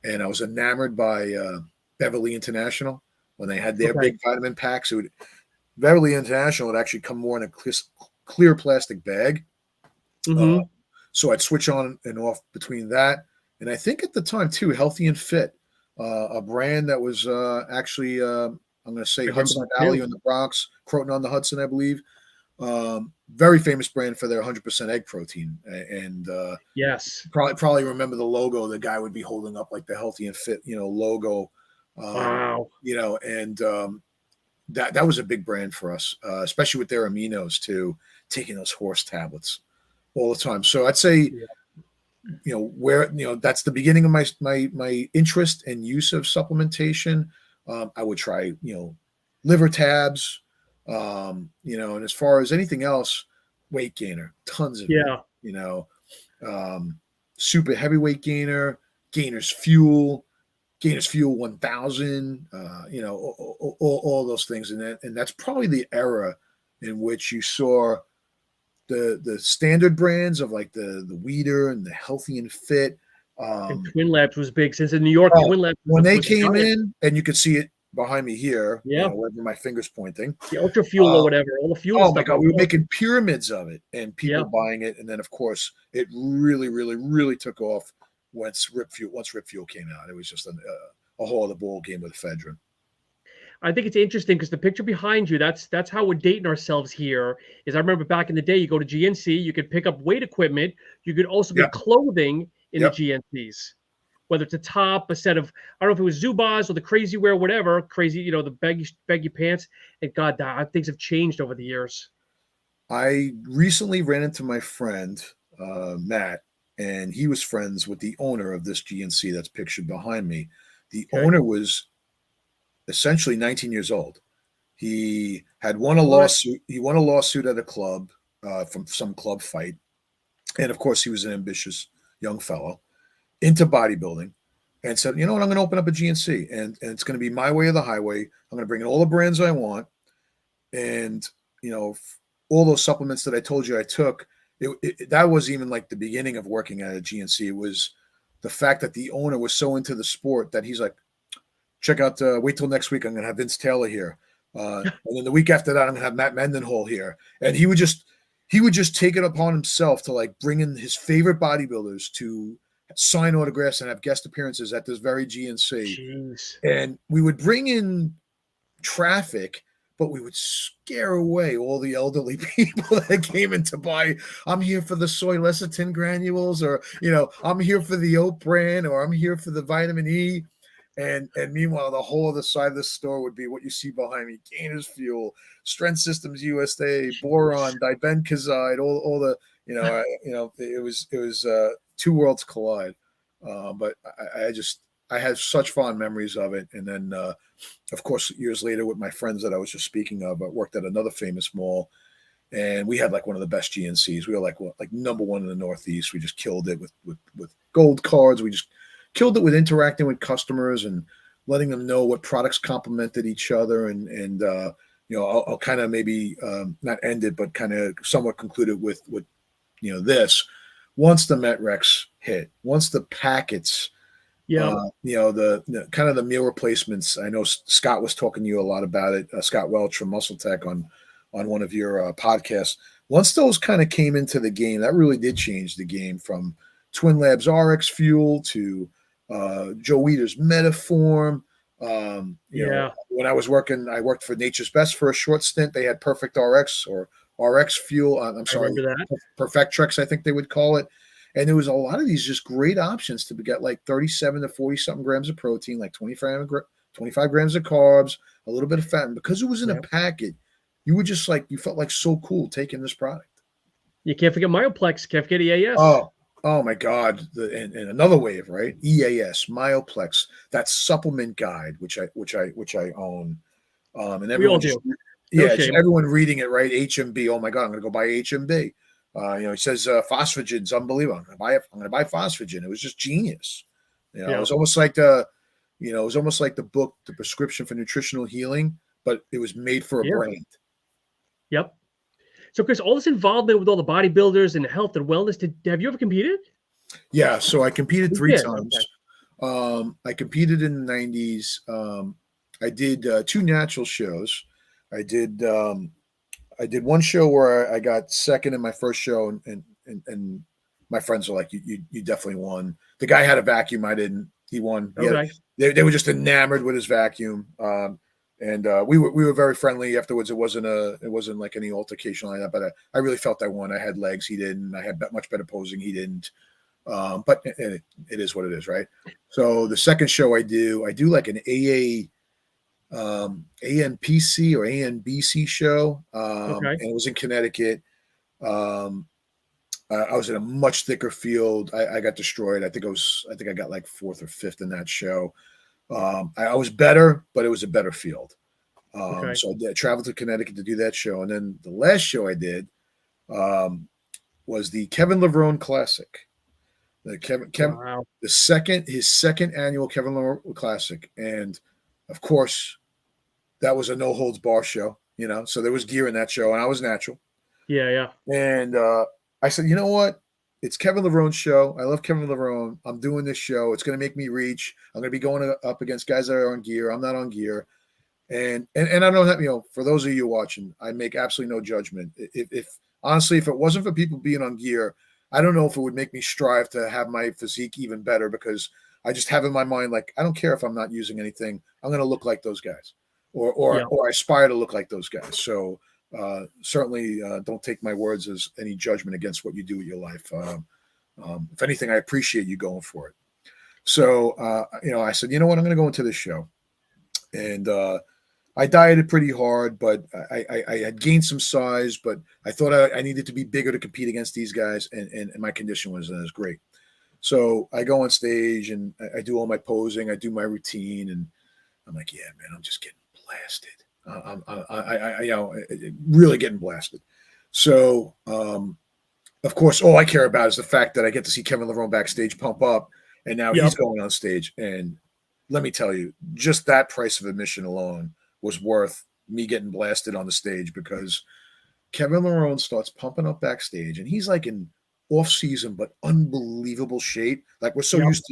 and I was enamored by Beverly International when they had their big vitamin packs. Beverly International would actually come more in a clear plastic bag. Mm-hmm. So I'd switch on and off between that. And I think at the time, too, Healthy and Fit, a brand that was actually, I'm going to say Hudson Valley in the Bronx, Croton on the Hudson, I believe. Very famous brand for their 100% egg protein. And yes, probably remember the logo. The guy would be holding up like the Healthy and Fit, logo. Wow. And that was a big brand for us, especially with their aminos, too, taking those horse tablets all the time. So I'd say, that's the beginning of my interest and use of supplementation. I would try, liver tabs, and as far as anything else, weight gainer, tons of it, super heavyweight gainer, Gainer's Fuel 1000, all those things. And that's probably the era in which you saw the standard brands of like the Weeder and the Healthy and Fit. And Twin Labs was big since in New York. Twin Labs when they came in, and you could see it behind me here, yeah, wherever my finger's pointing. The Ultra Fuel or whatever, all the fuel. Oh my God, we were making pyramids of it, and people buying it, and then of course it really, really, really took off once Rip Fuel came out. It was just a whole other ball game with ephedrine. I think it's interesting because the picture behind you, that's how we're dating ourselves here. Is I remember back in the day, you go to GNC, you could pick up weight equipment. You could also get clothing in the GNCs, whether it's a top, a set of, I don't know if it was Zubaz or the Crazy Wear, whatever, crazy, the baggy pants. And God, things have changed over the years. I recently ran into my friend, Matt, and he was friends with the owner of this GNC that's pictured behind me. The owner was essentially 19 years old. He had won a lawsuit. He won a lawsuit at a club from some club fight. And of course, he was an ambitious young fellow into bodybuilding and said, you know what, I'm going to open up a GNC and it's going to be my way or the highway. I'm going to bring in all the brands I want. And, all those supplements that I told you I took, that was even like the beginning of working at a GNC. It was the fact that the owner was so into the sport that he's like, check out, wait till next week. I'm going to have Vince Taylor here. And then the week after that, I'm going to have Matt Mendenhall here. And he would just take it upon himself to like bring in his favorite bodybuilders to sign autographs and have guest appearances at this very GNC. Jeez. And we would bring in traffic, but we would scare away all the elderly people that came in to buy. I'm here for the soy lecithin granules, or, I'm here for the oat bran, or I'm here for the vitamin E. And meanwhile, the whole other side of the store would be what you see behind me: Gainer's Fuel, Strength Systems USA, Boron, Dibenzazide, all the, it was two worlds collide. But I had such fond memories of it. And then, of course, years later with my friends that I was just speaking of, I worked at another famous mall, and we had like one of the best GNCs. We were like number one in the Northeast. We just killed it with gold cards. We just killed it with interacting with customers and letting them know what products complemented each other. And I'll kind of maybe not end it, but kind of somewhat conclude it with this. Once the Metrex hit, once the packets, the kind of the meal replacements. I know Scott was talking to you a lot about it. Scott Welch from Muscle Tech on one of your podcasts. Once those kind of came into the game, that really did change the game from Twin Labs RX Fuel to Joe Weider's Metaform. When I worked for Nature's Best for a short stint. They had Perfect RX or RX Fuel. I'm sorry, Perfectrex, I think they would call it. And there was a lot of these just great options to get like 37 to 40 something grams of protein, like 25 grams of carbs, a little bit of fat. And because it was in a packet, you were just like, you felt like so cool taking this product. You can't forget Myoplex. Can't forget EAS. Oh my God! And another wave, right? EAS, Myoplex, that supplement guide, which I own, and We all everyone do. everyone reading it, right? HMB. Oh my God, I'm gonna go buy HMB. It says phosphagen's unbelievable. I'm gonna buy it. I'm gonna buy phosphagen. It was just genius. It was almost like it was almost like the book, The Prescription for Nutritional Healing, but it was made for a brand. Yep. So, Chris, all this involvement with all the bodybuilders and health and wellness, have you ever competed? Yeah, so I competed 3 times. Okay. I competed in the 90s. I did 2 natural shows. I did one show where I got second in my first show, and my friends were like, "You definitely won." The guy had a vacuum. I didn't. He won. They were just enamored with his vacuum. And we were very friendly afterwards. It wasn't like any altercation like that. But I really felt I won. I had legs. He didn't. I had much better posing. He didn't. But it is what it is, right? So the second show I do like an ANPC or ANBC show. And it was in Connecticut. I was in a much thicker field. I got destroyed. I think I got like 4th or 5th in that show. I was better, but it was a better field. So I traveled to Connecticut to do that show. And then the last show I did was the Kevin Levrone Classic. His second annual Kevin Levrone Classic. And of course, that was a no holds bar show, so there was gear in that show, and I was natural. Yeah. And I said, you know what? It's Kevin Levrone's show. I love Kevin Levrone. I'm doing this show. It's going to make me reach. I'm going to be going up against guys that are on gear. I'm not on gear. And I don't have, for those of you watching, I make absolutely no judgment. If honestly, if it wasn't for people being on gear, I don't know if it would make me strive to have my physique even better, because I just have in my mind, like, I don't care if I'm not using anything. I'm going to look like those guys, or I aspire to look like those guys. So certainly don't take my words as any judgment against what you do with your life. If anything, I appreciate you going for it. So, I said, you know what, I'm going to go into this show. And I dieted pretty hard, but I had gained some size, but I thought I needed to be bigger to compete against these guys. And my condition was great. So I go on stage and I do all my posing. I do my routine, and I'm like, yeah, man, I'm just getting blasted. I'm really getting blasted. So, of course, all I care about is the fact that I get to see Kevin Levrone backstage pump up, and now he's going on stage. And let me tell you, just that price of admission alone was worth me getting blasted on the stage, because Kevin Levrone starts pumping up backstage, and he's like in off-season but unbelievable shape. Like we're so used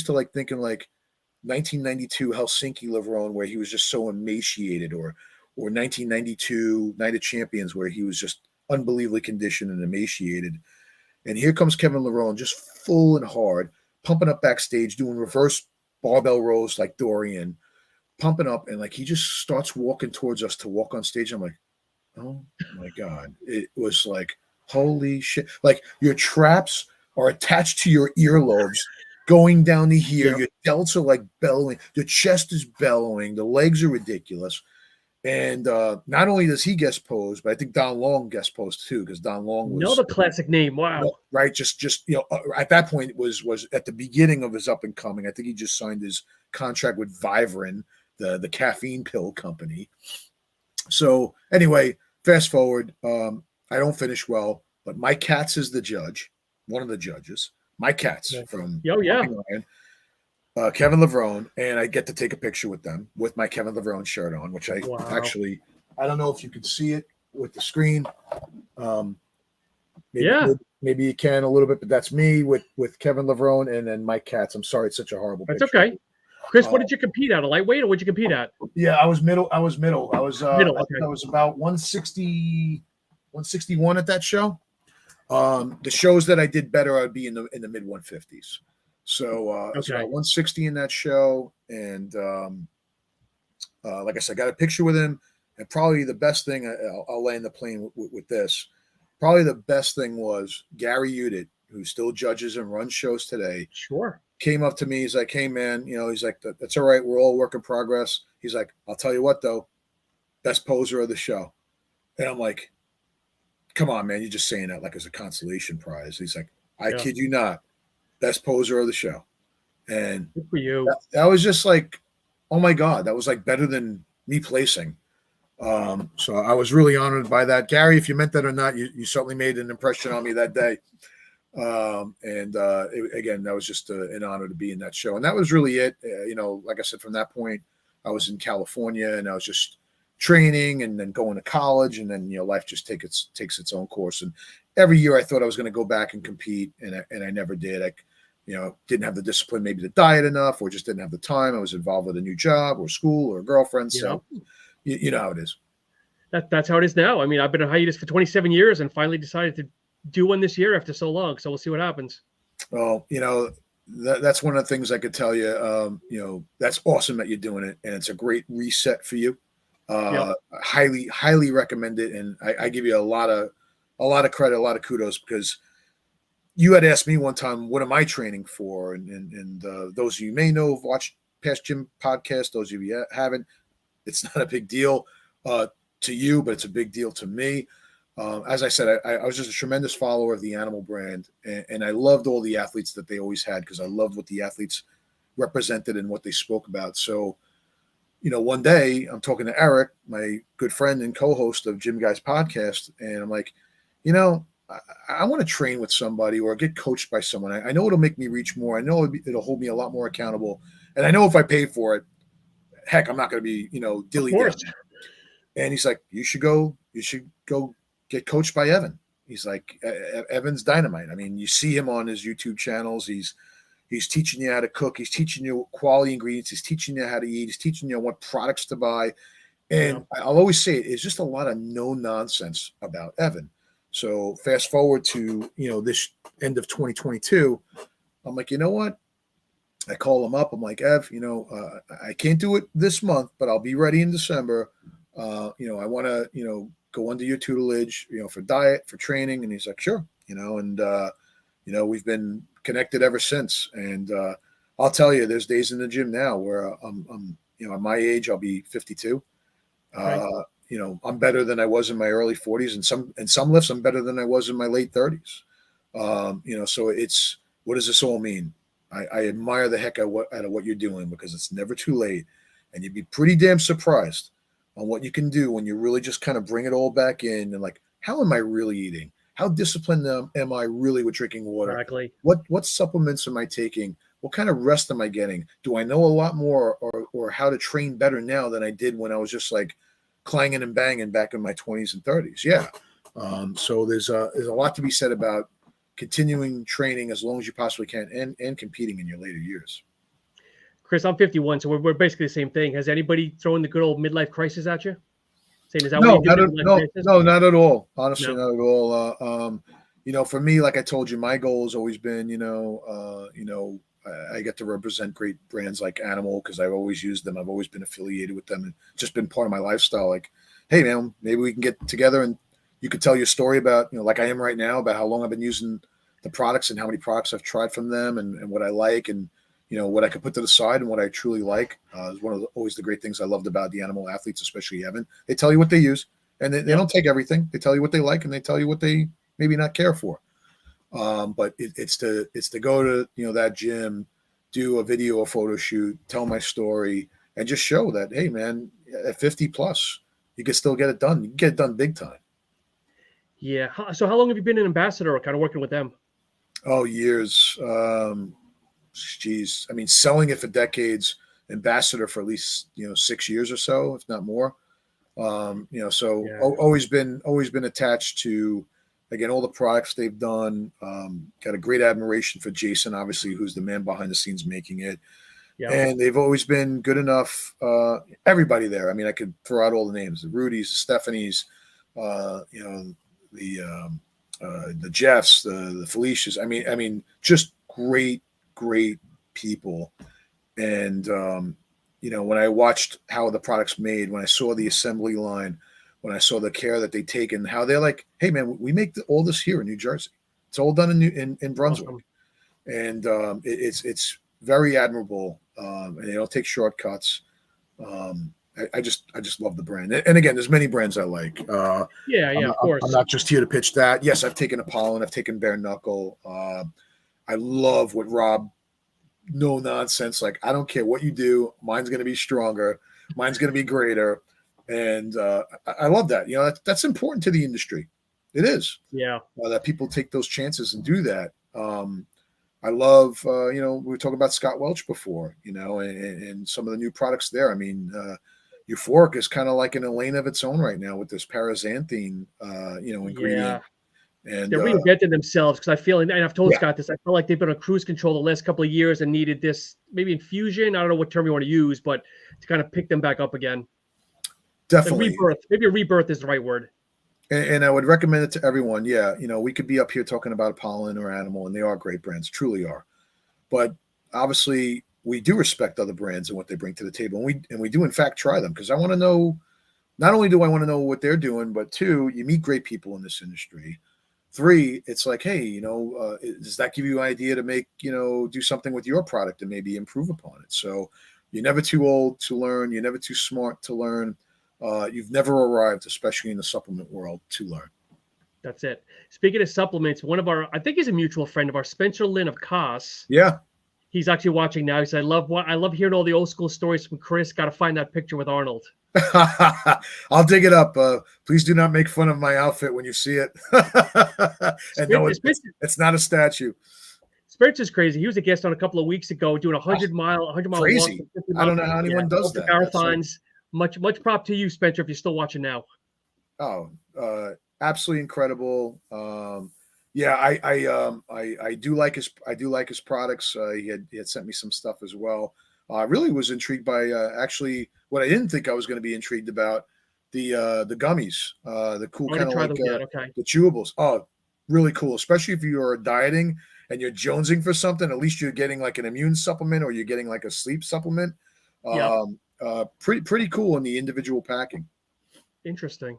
to like thinking like 1992 Helsinki Levrone, where he was just so emaciated, or 1992 Night of Champions, where he was just unbelievably conditioned and emaciated. And here comes Kevin Levrone, just full and hard, pumping up backstage, doing reverse barbell rows like Dorian, pumping up, and like he just starts walking towards us to walk on stage. I'm like, oh my God. It was like, holy shit. Like your traps are attached to your earlobes going down to here. Your delts are like bellowing. The chest is bellowing. The legs are ridiculous. And not only does he guest pose, but I think Don Long guest posed too, because Don Long was another classic name. Wow. Right. Just at that point it was at the beginning of his up and coming. I think he just signed his contract with Vivarin, the caffeine pill company. So anyway, fast forward. I don't finish well, but Mike Katz is the judge, one of the judges. Mike Katz from Kevin Levrone, and I get to take a picture with them with my Kevin Levrone shirt on, which I actually, I don't know if you can see it with the screen. Maybe you can a little bit, but that's me with Kevin Levrone and then Mike Katz. I'm sorry, it's such a horrible picture. That's okay. Chris, what did you compete at? A lightweight, or what did you compete at? Yeah, I was middle. I was middle. I was middle. I was about 160, 161 at that show. The shows that I did better, I'd be in the mid 150s. So I was about 160 in that show, and like I said, I got a picture with him. And probably the best thing, I'll land the plane with this. Probably the best thing was Gary Udit, who still judges and runs shows today. Sure. Came up to me. He's like, hey, man, he's like, that's all right. We're all work in progress. He's like, I'll tell you what, though, best poser of the show. And I'm like, come on, man, you're just saying that like as a consolation prize. He's like, I kid you not, best poser of the show. And good for you. That was just like, oh my God, that was like better than me placing. So I was really honored by that. Gary, if you meant that or not, you certainly made an impression on me that day. Again, that was just an honor to be in that show. And that was really it. Like I said, from that point, I was in California and I was just training and then going to college, and then life just takes its own course. And every year I thought I was going to go back and compete, and I never did. I didn't have the discipline, maybe to diet enough, or just didn't have the time. I was involved with a new job or school or a girlfriend. So you know how it is. That's how it is now. I mean, I've been a hiatus for 27 years and finally decided to do one this year after so long. So we'll see what happens. Well, that's one of the things I could tell you. That's awesome that you're doing it, and it's a great reset for you. Highly recommend it, and I give you a lot of credit, a lot of kudos, because you had asked me one time, what am I training for? And those of you may know, have watched past gym podcasts. Those of you haven't, it's not a big deal to you, but it's a big deal to me. As I said, I was just a tremendous follower of the Animal brand, and I loved all the athletes that they always had, because I loved what the athletes represented and what they spoke about. So, one day I'm talking to Eric, my good friend and co-host of Gym Guys podcast, and I'm like, I want to train with somebody or get coached by someone. I know it'll make me reach more. I know it'll hold me a lot more accountable. And I know if I pay for it, heck, I'm not going to be, dilly-dally. And he's like, you should go get coached by Evan. He's like, Evan's dynamite. I mean, you see him on his YouTube channels. He's teaching you how to cook. He's teaching you quality ingredients. He's teaching you how to eat. He's teaching you what products to buy. And I'll always say it's just a lot of no nonsense about Evan. So fast forward to, this end of 2022, I'm like, you know what? I call him up. I'm like, Ev, I can't do it this month, but I'll be ready in December. I want to, go under your tutelage, for diet, for training. And he's like, sure, we've been connected ever since. And I'll tell you, there's days in the gym now where I'm at my age, I'll be 52. Right. I'm better than I was in my early 40s, and some lifts I'm better than I was in my late 30s. So it's, what does this all mean? I admire the heck out of what you're doing, because it's never too late, and you'd be pretty damn surprised on what you can do when you really just kind of bring it all back in and like, how am I really eating? How disciplined am I really with drinking water? Exactly. What supplements am I taking? What kind of rest am I getting? Do I know a lot more or how to train better now than I did when I was just like clanging and banging back in my 20s and 30s? Yeah. So there's a lot to be said about continuing training as long as you possibly can and competing in your later years. Chris, I'm 51, so we're basically the same thing. Has anybody thrown the good old midlife crisis at you? Saying, is that No, what you do? No, not at all. Honestly, not at all. For me, like I told you, my goal has always been, I get to represent great brands like Animal, because I've always used them. I've always been affiliated with them and just been part of my lifestyle. Like, hey, man, maybe we can get together and you could tell your story about, like I am right now, about how long I've been using the products and how many products I've tried from them and what I like and, what I could put to the side and what I truly like. Is one of always the great things I loved about the Animal athletes, especially Evan. They tell you what they use, and they don't take everything. They tell you what they like, and they tell you what they maybe not care for. But it's to go to that gym, do a video or photo shoot, tell my story, and just show that, hey man, at 50 plus, you can still get it done. You can get it done big time. Yeah. So how long have you been an ambassador or kind of working with them? Oh, years. Geez, I mean, selling it for decades, ambassador for at least 6 years or so, if not more. Always been attached to, again, all the products they've done. Got a great admiration for Jason, obviously, who's the man behind the scenes making it. Yeah. And they've always been good enough. Everybody there. I mean, I could throw out all the names: the Rudies, the Stephanies, the Jeffs, the Felicias. I mean, just great people. And when I watched how the product's made, when I saw the assembly line, when I saw the care that they take, and how they're like, hey man, we make all this here in New Jersey. It's all done in Brunswick. Awesome. And it's very admirable. And they don't take shortcuts. I just love the brand. And again, there's many brands I like. Yeah, of course. I'm not just here to pitch that. Yes, I've taken Apollon, I've taken Bare Knuckle. I love what Rob, no nonsense. Like, I don't care what you do. Mine's going to be stronger. Mine's going to be greater. And I love that. You know, that's important to the industry. It is. Yeah. That people take those chances and do that. I love, you know, we were talking about Scott Welch before, you know, and some of the new products there. I mean, Euphoric is kind of like in a lane of its own right now with this paraxanthine, you know, ingredient. And they're reinventing themselves, because I feel, and I've told Yeah. Scott this, I feel like they've been on cruise control the last couple of years and needed this maybe infusion. I don't know what term you want to use, but to kind of pick them back up again. Definitely. A rebirth. Maybe a rebirth is the right word. And I would recommend it to everyone. Yeah, you know, we could be up here talking about Apollon or Animal, and they are great brands, truly are. But obviously, we do respect other brands and what they bring to the table, and we do in fact try them, because I want to know. Not only do I want to know what they're doing, but two, you meet great people in this industry. Three, it's like, hey, you know, does that give you an idea to make, you know, do something with your product and maybe improve upon it? So you're never too old to learn. You're never too smart to learn. You've never arrived, especially in the supplement world, to learn. That's it. Speaking of supplements, one of our, I think he's a mutual friend of ours, Spencer Lynn of Kris. Yeah. He's actually watching now. He said, I love hearing all the old school stories from Kris. Got to find that picture with Arnold. I'll dig it up. Please do not make fun of my outfit when you see it. And no, it's not a statue. Spencer's crazy. He was a guest on a couple of weeks ago doing a 100-mile crazy. walk. I don't know how anyone does that. Marathons. Much prop to you, Spencer, if you're still watching now. Oh, absolutely incredible. Yeah, I do like his products. He had sent me some stuff as well. I really was intrigued by actually what I didn't think I was going to be intrigued about, the gummies, the cool kind of like the chewables. Oh, really cool, especially if you are dieting and you're jonesing for something. At least you're getting like an immune supplement, or you're getting like a sleep supplement. Pretty cool in the individual packing. Interesting.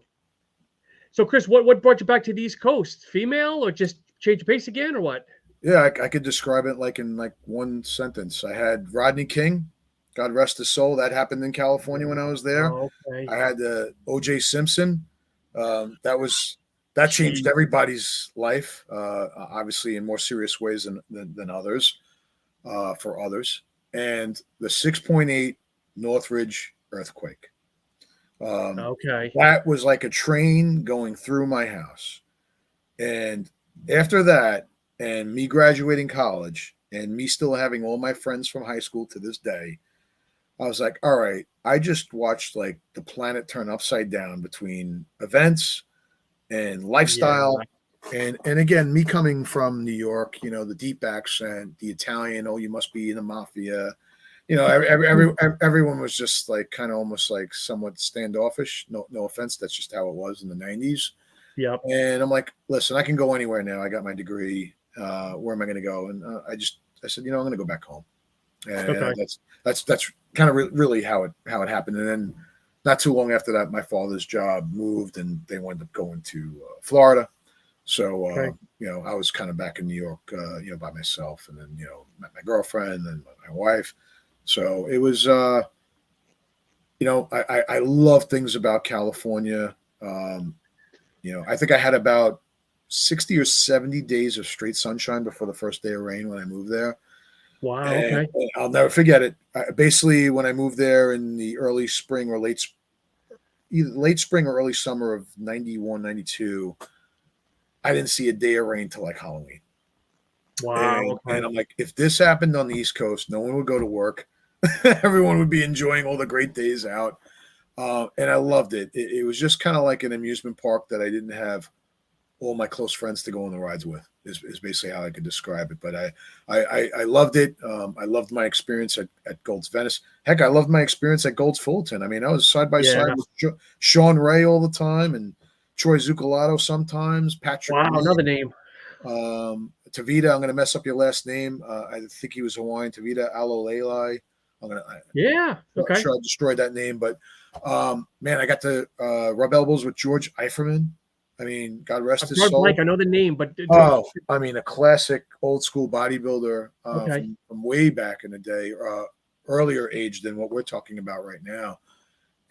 So, Kris, what brought you back to the East Coast? Female, or just change of pace again, or what? Yeah, I could describe it like in like one sentence. I had Rodney King, God rest his soul. That happened in California when I was there. Oh, okay. I had O.J. Simpson. That changed everybody's life, obviously in more serious ways than others, for others. And the 6.8 Northridge earthquake. That was like a train going through my house. And after that, and me graduating college, and me still having all my friends from high school to this day, I was like, all right, I just watched like the planet turn upside down between events and lifestyle. Yeah. And again, me coming from New York, you know, the deep accent, the Italian, oh, you must be in the mafia. You know, everyone was just like kind of almost like somewhat standoffish. No offense. That's just how it was in the 90s. Yeah. And I'm like, listen, I can go anywhere now. I got my degree. Where am I going to go? And I said, you know, I'm going to go back home. And that's kind of really how it happened. And then not too long after that, my father's job moved, and they wound up going to Florida. So, you know, I was kind of back in New York, you know, by myself, and then, you know, met my girlfriend and my wife. So it was, you know, I love things about California. You know, I think I had about 60 or 70 days of straight sunshine before the first day of rain when I moved there. Wow. And I'll never forget it. Basically, when I moved there in the early spring or either late spring or early summer of 91, 92, I didn't see a day of rain till like Halloween. Wow. And I'm like, if this happened on the East Coast, no one would go to work. Everyone would be enjoying all the great days out. And I loved it. It was just kind of like an amusement park that I didn't have all my close friends to go on the rides with, is basically how I could describe it. But I loved it. I loved my experience at Gold's Venice. Heck, I loved my experience at Gold's Fullerton. I mean, I was side by side with Sean Ray all the time, and Troy Zucolato sometimes, Patrick. Wow, another name. Tavita, I'm going to mess up your last name. I think he was Hawaiian. Tavita Alolelai. Okay. Sure I destroyed that name, but man, I got to rub elbows with George Eiferman. I mean, God rest his soul. I know the name, but I mean, a classic old school bodybuilder from way back in the day, earlier age than what we're talking about right now.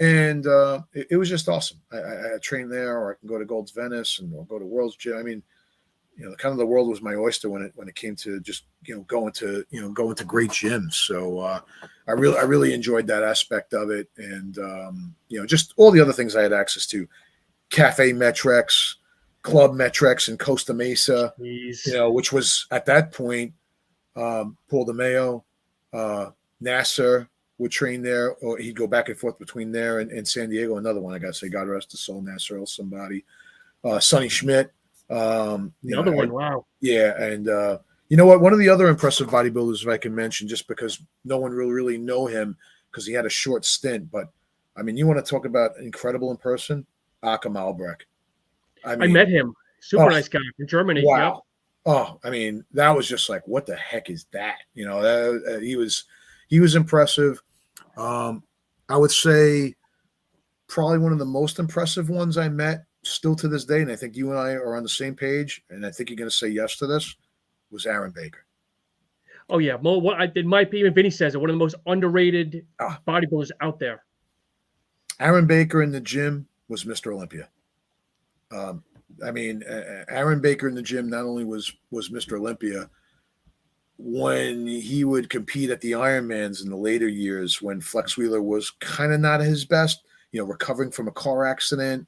And it was just awesome. I trained there, or I can go to Gold's Venice and or go to World's Gym. I mean, kind of the world was my oyster when it came to just going to great gyms. So I really enjoyed that aspect of it, and just all the other things I had access to, Cafe Metrex, Club Metrex in Costa Mesa, which was at that point Paul DeMayo, Nasser would train there, or he'd go back and forth between there and San Diego. Another one, I got to say, God rest his soul, Nasser or somebody. Sonny Schmidt. Another one, wow. Yeah, and you know what? One of the other impressive bodybuilders, if I can mention, just because no one really know him because he had a short stint, but I mean, you want to talk about incredible in person? Akam Albrecht. I met him. Super nice guy from Germany. Wow. Yep. Oh, I mean, that was just like, what the heck is that? He was impressive. I would say probably one of the most impressive ones I met still to this day, and I think you and I are on the same page, and I think you're going to say yes to this, was Aaron Baker. Oh, yeah. It might be, even Vinny says it, one of the most underrated bodybuilders out there. Aaron Baker in the gym was Mr. Olympia. I mean, Aaron Baker in the gym not only was Mr. Olympia, when he would compete at the Ironmans in the later years, when Flex Wheeler was kind of not at his best, recovering from a car accident.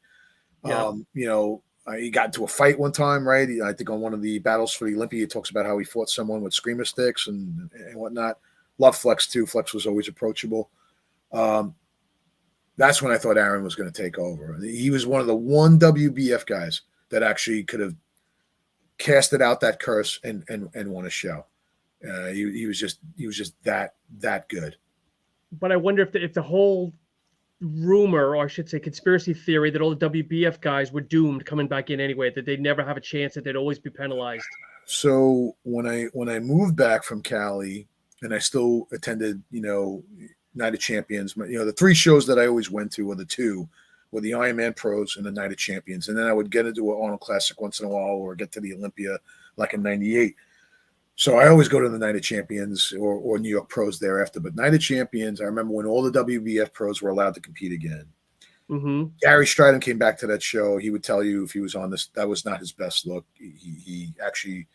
Yeah. He got into a fight one time, right? I think on one of the battles for the Olympia, he talks about how he fought someone with screamer sticks and whatnot. Love Flex too. Flex was always approachable. That's when I thought Aaron was going to take over. He was one of the one WBF guys that actually could have casted out that curse and won a show. He was just that good. But I wonder if the whole rumor, or I should say conspiracy theory, that all the WBF guys were doomed coming back in anyway, that they'd never have a chance, that they'd always be penalized. So when I moved back from Cali, and I still attended, Night of Champions, the three shows that I always went to were the Ironman Pros and the Night of Champions. And then I would get into an Arnold Classic once in a while, or get to the Olympia like in 98. So I always go to the Night of Champions or New York Pros thereafter. But Night of Champions, I remember when all the WBF pros were allowed to compete again. Mm-hmm. Gary Strydom came back to that show. He would tell you if he was on this, that was not his best look. He actually,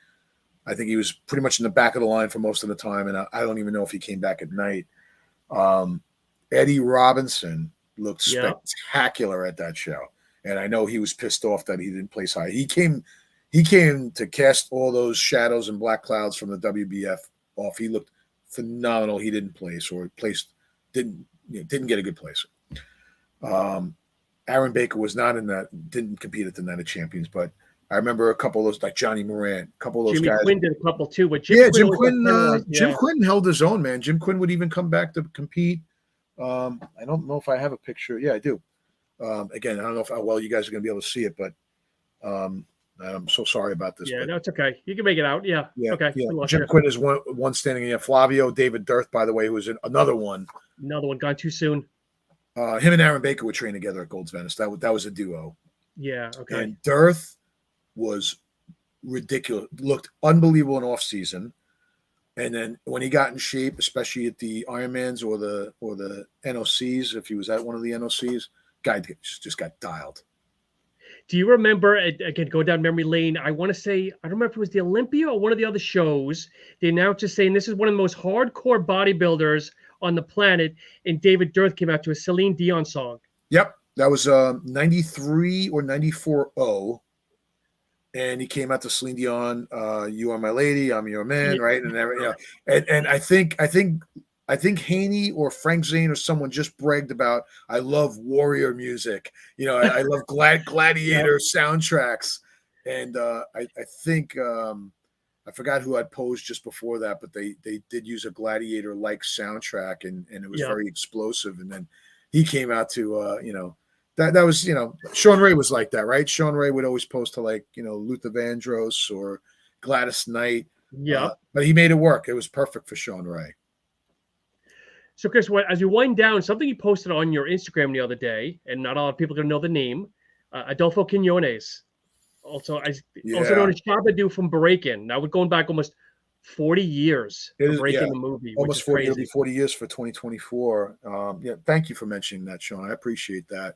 I think he was pretty much in the back of the line for most of the time. And I don't even know if he came back at night. Eddie Robinson looked spectacular at that show. And I know he was pissed off that he didn't place high. He came to cast all those shadows and black clouds from the WBF off. He looked phenomenal. He didn't place, or didn't get a good place. Aaron Baker was not in that, didn't compete at the Night of Champions, but I remember a couple of those, like Johnny Morant, a couple of those Jimmy guys. Quinn did a couple too, but Jim Quinn held his own, man. Jim Quinn would even come back to compete. I don't know if I have a picture. Yeah, I do. Again, I don't know how well you guys are going to be able to see it, but I'm so sorry about this. Yeah, no, it's okay. You can make it out. Yeah. Okay. Yeah. Jim Quinn is one standing in. Flavio David Dirth, by the way, who was another one. Another one gone too soon. Him and Aaron Baker would train together at Gold's Venice. That was a duo. Yeah. Okay. And Dirth was ridiculous. Looked unbelievable in off season, and then when he got in shape, especially at the Ironmans or the NOCs, if he was at one of the NOCs, guy just got dialed. Do you remember, again, go down memory lane, I want to say, I don't remember if it was the Olympia or one of the other shows, they announced just saying this is one of the most hardcore bodybuilders on the planet, and David Dirth came out to a Celine Dion song. Yep, that was 93 or 94 and he came out to Celine Dion, "You Are My Lady, I'm Your Man," right? And and I think Haney or Frank Zane or someone just bragged about, I love warrior music. I love gladiator soundtracks. And I think I forgot who had posed just before that, but they did use a gladiator-like soundtrack, and it was very explosive. And then he came out to, that was, Sean Ray was like that, right? Sean Ray would always post to Luther Vandross or Gladys Knight. Yeah. But he made it work. It was perfect for Sean Ray. So, Chris, as you wind down, something you posted on your Instagram the other day, and not a lot of people are going to know the name, Adolfo Quinones, also known as Shaabadoo from Breakin'. Now, we're going back almost 40 years It for is, yeah, breaking the movie, which almost is 40. It'll be crazy. 40 years for 2024. Yeah, thank you for mentioning that, Sean. I appreciate that.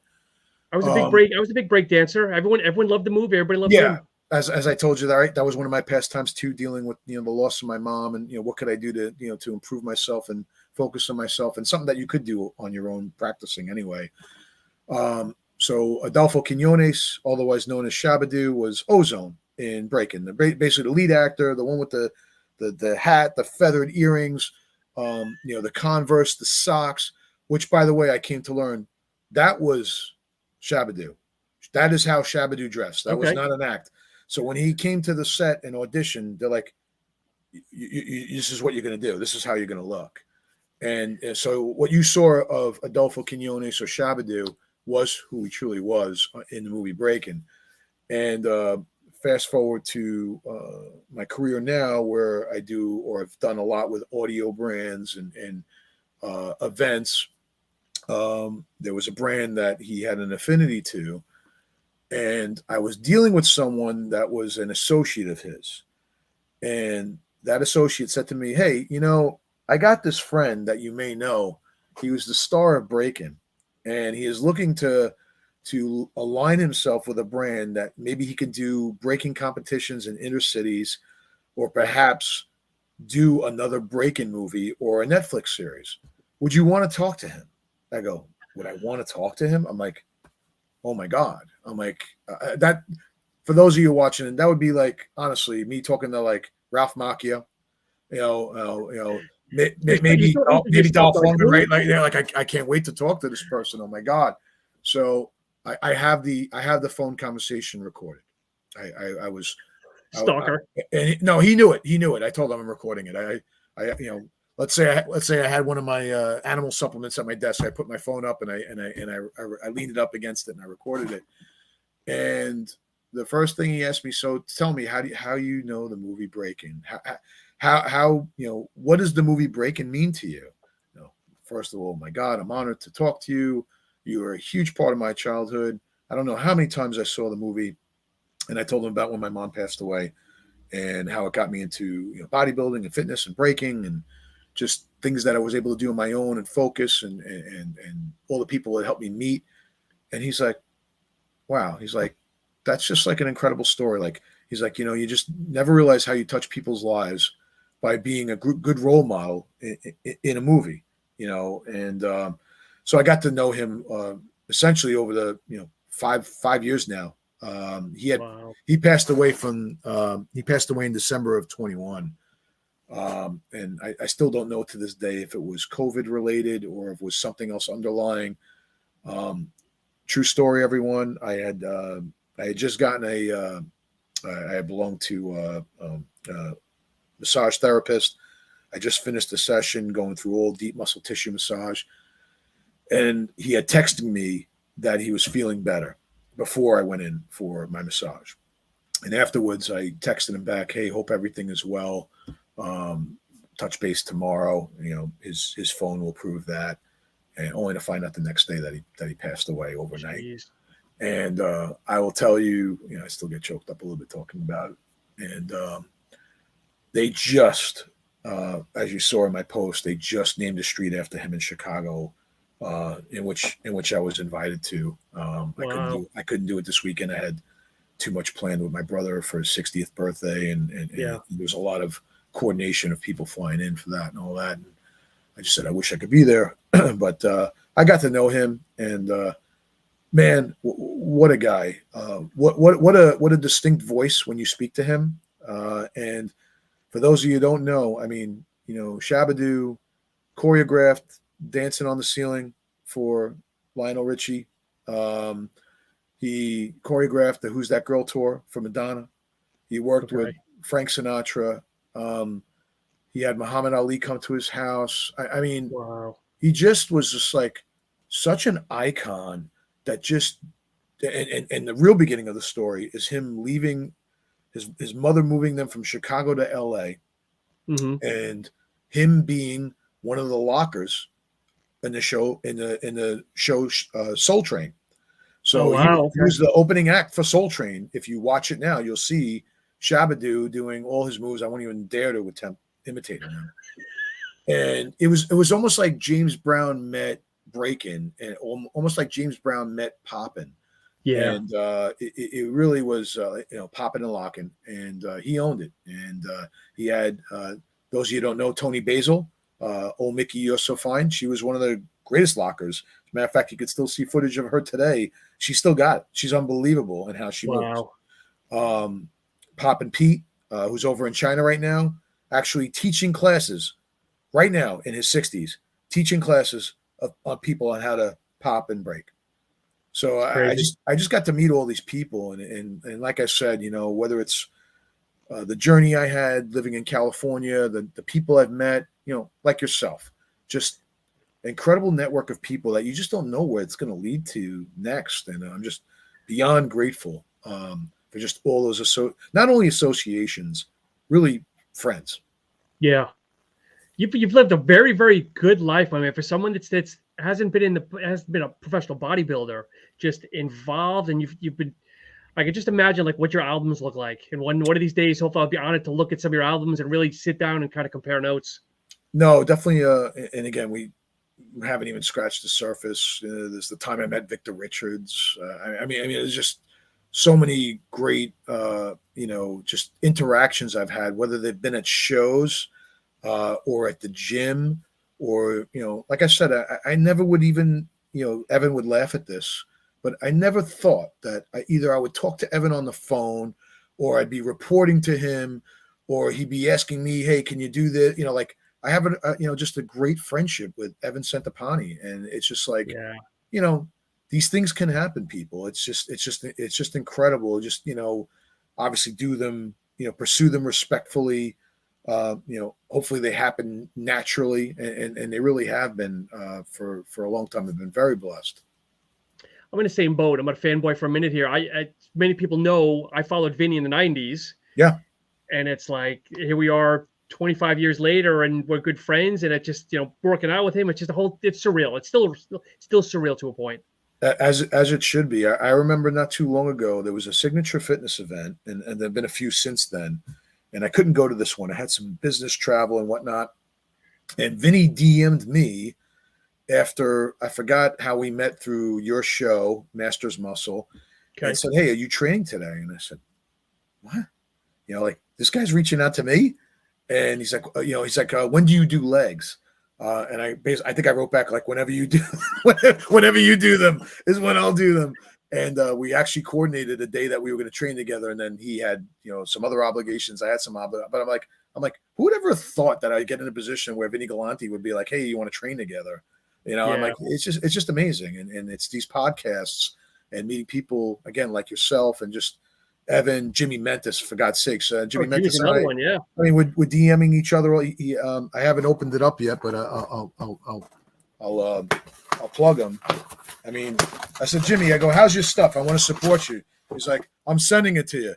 I was a big break dancer. Everyone loved the movie. Everybody loved Yeah, him. as I told you, that right, that was one of my pastimes too, dealing with the loss of my mom, and what could I do to to improve myself and focus on myself, and something that you could do on your own, practicing anyway. So Adolfo Quinones, otherwise known as Shaabadoo, was Ozone in Breaking. Basically the lead actor, the one with the hat, the feathered earrings, the Converse, the socks. Which, by the way, I came to learn that was Shaabadoo. That is how Shaabadoo dressed. That was Okay. not an act. So when he came to the set and auditioned, they're like, "This is what you're going to do. This is how you're going to look." And so what you saw of Adolfo Quinones or Shaabadoo was who he truly was in the movie Breaking. And fast forward to my career now, where I do, or I've done a lot with audio brands and events. There was a brand that he had an affinity to, and I was dealing with someone that was an associate of his. And that associate said to me, "Hey, I got this friend that you may know. He was the star of Breaking, and he is looking to align himself with a brand that maybe he can do breaking competitions in inner cities, or perhaps do another Breaking movie or a Netflix series. Would you want to talk to him?" I go, "Would I want to talk to him?" I'm like, "Oh my God." I'm like, that, for those of you watching, that would be like, honestly, me talking to like Ralph Macchio, maybe Dolph Lundgren, right? Like I can't wait to talk to this person. Oh my God. So I have the phone conversation recorded. I was Stalker. no, he knew it. He knew it. I told him I'm recording it. Let's say I had one of my animal supplements at my desk. I put my phone up and I leaned it up against it and I recorded it. And the first thing he asked me, "So tell me, how you know the movie Breaking? How what does the movie Breaking mean to you?" First of all, my God, I'm honored to talk to you. You were a huge part of my childhood. I don't know how many times I saw the movie, and I told him about when my mom passed away and how it got me into bodybuilding and fitness and breaking and just things that I was able to do on my own and focus and all the people that helped me meet. And he's like, "Wow." He's like, "That's just like an incredible story." Like, he's like, you just never realize how you touch people's lives by being a good role model in a movie, And so I got to know him essentially over the 5 years now. He passed away in December of 21. And I still don't know to this day if it was COVID related or if it was something else underlying. True story, everyone. I had just gotten I belonged to a massage therapist. I just finished a session going through all deep muscle tissue massage, and he had texted me that he was feeling better before I went in for my massage. And afterwards, I texted him back, "Hey, hope everything is well. Touch base tomorrow." His phone will prove that, and only to find out the next day that he passed away overnight. Jeez. And I will tell you, I still get choked up a little bit talking about it. And they just, as you saw in my post, they just named a street after him in Chicago, in which I was invited to. Wow. I couldn't do it this weekend. I had too much planned with my brother for his 60th birthday, and there was a lot of coordination of people flying in for that and all that. And I just said I wish I could be there, but I got to know him, and man, what a guy! What a distinct voice when you speak to him. And for those of you who don't know, I mean, Shaabadoo choreographed "Dancing on the Ceiling" for Lionel Richie. He choreographed the "Who's That Girl" tour for Madonna. He worked with Frank Sinatra. He had Muhammad Ali come to his house. I mean, wow. He just was just like such an icon that just, and the real beginning of the story is him leaving his mother, moving them from Chicago to LA, and him being one of the lockers in the show, Soul Train. So he was the opening act for Soul Train. If you watch it now, you'll see Shaabadoo doing all his moves. I won't even dare to attempt imitating him. And it was almost like James Brown met breaking, and almost like James Brown met popping. Yeah. And it really was, popping and locking, and he owned it. And he had, those of you who don't know, Tony Basil, old Mickey, You're So Fine. She was one of the greatest lockers. As a matter of fact, you could still see footage of her today. She still got it. She's unbelievable in how she moves. Poppin' Pete, who's over in China right now, actually teaching classes right now in his 60s, teaching classes of people on how to pop and break. So I just got to meet all these people, and like I said, whether it's the journey I had living in California, the people I've met, like yourself, just incredible network of people that you just don't know where it's going to lead to next. And I'm just beyond grateful for just all those not only associations, really friends. Yeah. You've lived a very, very good life, my man. For someone that's hasn't been a professional bodybuilder, just involved, and you've been. I can just imagine like what your albums look like. And one of these days, hopefully, I'll be honored to look at some of your albums and really sit down and kind of compare notes. No, definitely. And again, we haven't even scratched the surface. There's the time I met Victor Richards. I mean, there's just so many great, just interactions I've had, whether they've been at shows. Or at the gym, or, like I said, I never would even, Evan would laugh at this, but I never thought that I would talk to Evan on the phone, or I'd be reporting to him, or he'd be asking me, hey, can you do this? Like I have just a great friendship with Evan Centopani. And it's just like, these things can happen, people. It's just incredible. Just, obviously do them, pursue them respectfully. Hopefully they happen naturally, and they really have been for a long time. I've been very blessed. I'm in the same boat. I'm a fanboy for a minute here. Many people know I followed Vinny in the 90s. Yeah. And it's like, here we are 25 years later, and we're good friends, and it just, working out with him. It's just it's surreal. It's still surreal to a point. As it should be. I remember not too long ago, there was a signature fitness event, and there've been a few since then. And I couldn't go to this one. I had some business travel and whatnot. And Vinny DM'd me after, I forgot how we met through your show, Masters Muscle. Okay. And said, hey, are you training today? And I said, what? Like, this guy's reaching out to me. And he's like, when do you do legs? And I think I wrote back, like, whenever you do them is when I'll do them. And we actually coordinated a day that we were going to train together. And then he had, some other obligations. I had some but I'm like, who would ever have thought that I'd get in a position where Vinny Galanti would be like, hey, you want to train together? Yeah. I'm like, it's just amazing. And it's these podcasts and meeting people, again, like yourself, and just Evan, Jimmy Mentis, for God's sakes. Jimmy Mentis, another one, yeah. I mean, we're DMing each other. I haven't opened it up yet, but I'll plug him. I mean, I said, Jimmy, I go, how's your stuff? I want to support you. He's like, I'm sending it to you.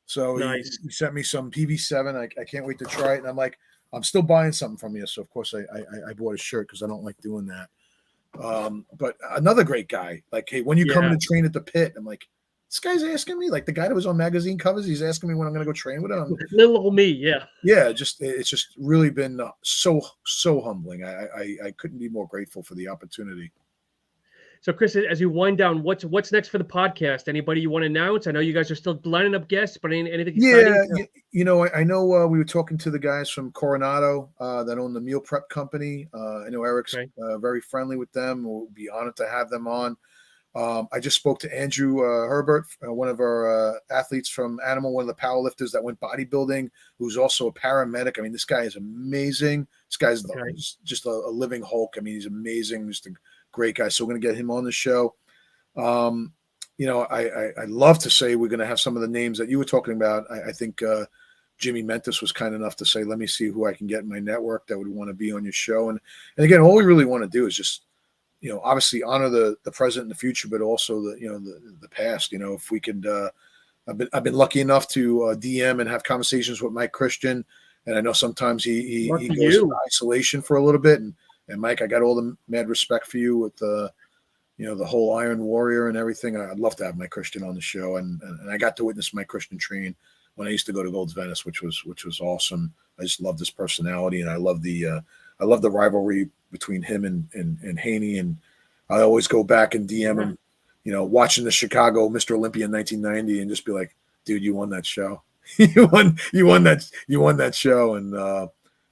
So nice. He sent me some PV7. I can't wait to try it. And I'm like, I'm still buying something from you. So, of course, I bought a shirt because I don't like doing that. But another great guy. Like, hey, when you come to train at the pit? I'm like, this guy's asking me, like the guy that was on magazine covers, he's asking me when I'm going to go train with him. Little old me, yeah. Yeah, it's just really been so humbling. I couldn't be more grateful for the opportunity. So, Kris, as you wind down, what's next for the podcast? Anybody you want to announce? I know you guys are still lining up guests, but anything exciting? Yeah, I know we were talking to the guys from Coronado that own the meal prep company. I know Eric's very friendly with them. We'll be honored to have them on. I just spoke to Andrew Herbert, one of our athletes from Animal, one of the powerlifters that went bodybuilding, who's also a paramedic. I mean, this guy is amazing. This guy's just a living Hulk. I mean, he's amazing. Just a great guy. So we're going to get him on the show. I'd love to say we're going to have some of the names that you were talking about. I think Jimmy Mentis was kind enough to say, let me see who I can get in my network that would want to be on your show. And again, all we really want to do is just, obviously honor the present and the future, but also the past. If we could, I've been lucky enough to DM and have conversations with Mike Christian, and I know sometimes he goes into isolation for a little bit. And Mike, I got all the mad respect for you with the whole Iron Warrior and everything. I'd love to have Mike Christian on the show, and I got to witness Mike Christian train when I used to go to Gold's Venice, which was awesome. I just loved his personality, and I love the rivalry between him and Haney. And I always go back and DM him, watching the Chicago Mr. Olympia in 1990, and just be like, dude, you won that show. you won that show. And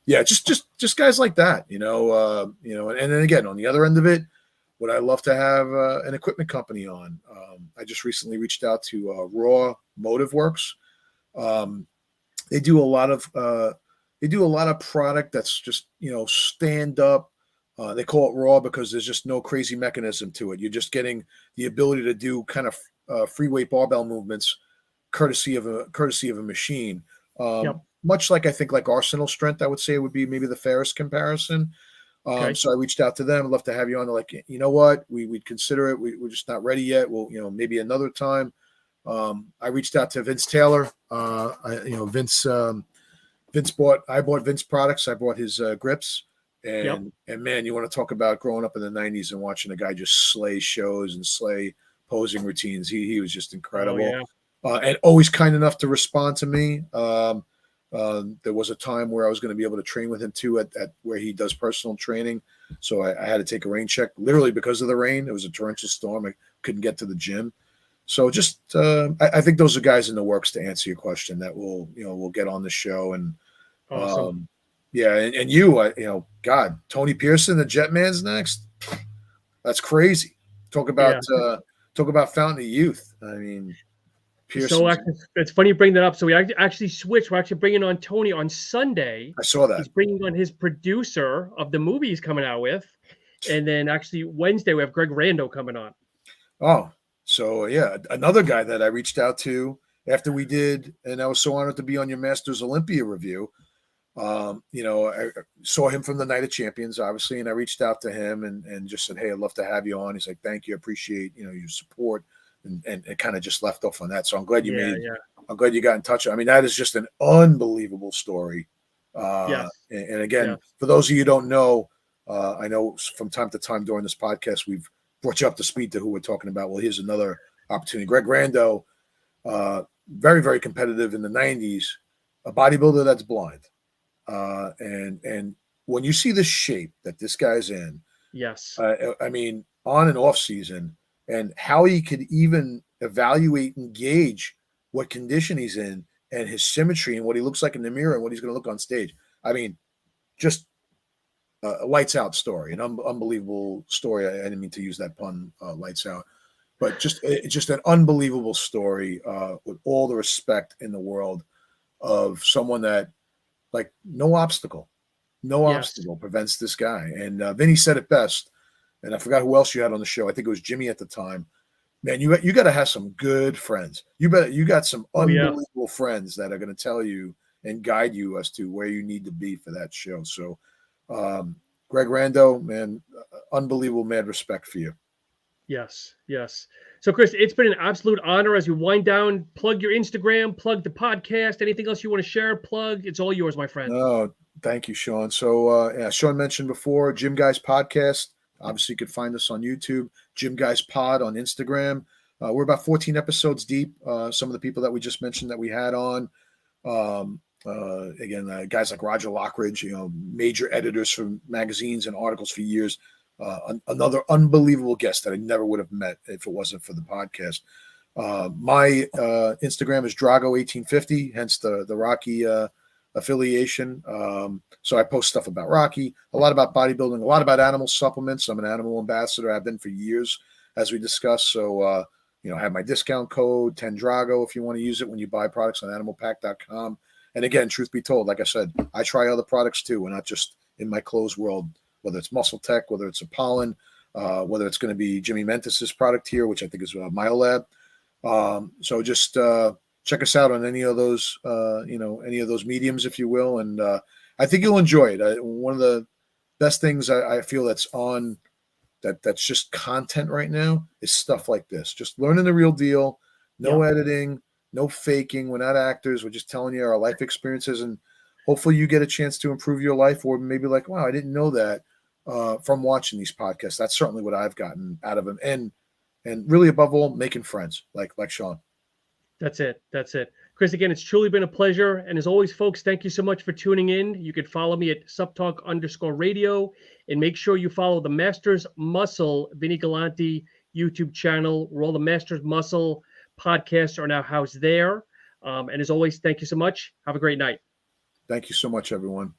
just guys like that, and then again, on the other end of it, would I love to have an equipment company on? I just recently reached out to Raw Motive Works. They do a lot of product that's just, stand up. They call it raw because there's just no crazy mechanism to it. You're just getting the ability to do kind of free weight barbell movements, courtesy of a machine. Much like I think like Arsenal Strength, I would say would be maybe the fairest comparison. So I reached out to them. I'd love to have you on. They're like, you know what? We'd consider it. We're just not ready yet. Well, maybe another time. I reached out to Vince Taylor. Vince I bought Vince products. I bought his grips. And man, you want to talk about growing up in the 90s and watching a guy just slay shows and slay posing routines. He was just incredible. And always kind enough to respond to me. There was a time where I was going to be able to train with him too at where he does personal training. So I had to take a rain check literally because of the rain. It was a torrential storm. I couldn't get to the gym. So just I think those are guys in the works to answer your question that we'll get on the show. And awesome. And you, God, Tony Pearson, the Jetman's next. That's crazy. Talk about fountain of youth. I mean, Pearson. So actually, it's funny you bring that up. So we actually switched. We're actually bringing on Tony on Sunday. I saw that. He's bringing on his producer of the movie he's coming out with. And then actually Wednesday, we have Greg Rando coming on. Oh, so yeah. Another guy that I reached out to after we did, and I was so honored to be on your Masters Olympia review. I saw him from the Night of Champions, obviously, and I reached out to him and just said, hey, I'd love to have you on. He's like, thank you. I appreciate, your support. And it kind of just left off on that. So I'm glad I'm glad you got in touch. I mean, that is just an unbelievable story. And again, for those of you who don't know, I know from time to time during this podcast, we've brought you up to speed to who we're talking about. Well, here's another opportunity. Greg Rando, very, very competitive in the 90s, a bodybuilder that's blind. And when you see the shape that this guy's in, I mean, on and off season, and how he could even evaluate and gauge what condition he's in and his symmetry and what he looks like in the mirror and what he's going to look on stage. I mean, just a lights out story, an unbelievable story. I didn't mean to use that pun, lights out, but just an unbelievable story with all the respect in the world of someone that, like, no obstacle prevents this guy. And Vinny said it best, and I forgot who else you had on the show. I think it was Jimmy at the time. Man, you got to have some good friends. You got some unbelievable friends that are going to tell you and guide you as to where you need to be for that show. So, Greg Rando, man, unbelievable, mad respect for you. Yes. So, Kris, it's been an absolute honor as you wind down. Plug your Instagram, plug the podcast, anything else you want to share, plug. It's all yours, my friend. Oh, thank you, Sean. So, Sean mentioned before, Gym Guys Podcast. Obviously, you can find us on YouTube, Gym Guys Pod on Instagram. We're about 14 episodes deep. Some of the people that we just mentioned that we had on, guys like Roger Lockridge, major editors for magazines and articles for years. Another unbelievable guest that I never would have met if it wasn't for the podcast. My Instagram is Drago1850, hence the Rocky affiliation. So I post stuff about Rocky, a lot about bodybuilding, a lot about animal supplements. I'm an animal ambassador. I've been for years, as we discussed. So, I have my discount code 10Drago if you want to use it when you buy products on animalpack.com. And again, truth be told, like I said, I try other products too. We're not just in my closed world, whether it's Muscle Tech, whether it's a pollen, whether it's going to be Jimmy Mentis's product here, which I think is Myolab. So just check us out on any of those, any of those mediums, if you will. And I think you'll enjoy it. One of the best things I feel that's on that's just content right now is stuff like this. Just learning the real deal, no editing, no faking. We're not actors. We're just telling you our life experiences, and hopefully you get a chance to improve your life, or maybe like, wow, I didn't know that from watching these podcasts. That's certainly what I've gotten out of them. And really above all, making friends like Sean. That's it. Kris, again, it's truly been a pleasure. And as always, folks, thank you so much for tuning in. You can follow me at SuppTalk_radio, and make sure you follow the Masters Muscle Vinny Galante YouTube channel, where all the Masters Muscle podcasts are now housed there. And as always, thank you so much. Have a great night. Thank you so much, everyone.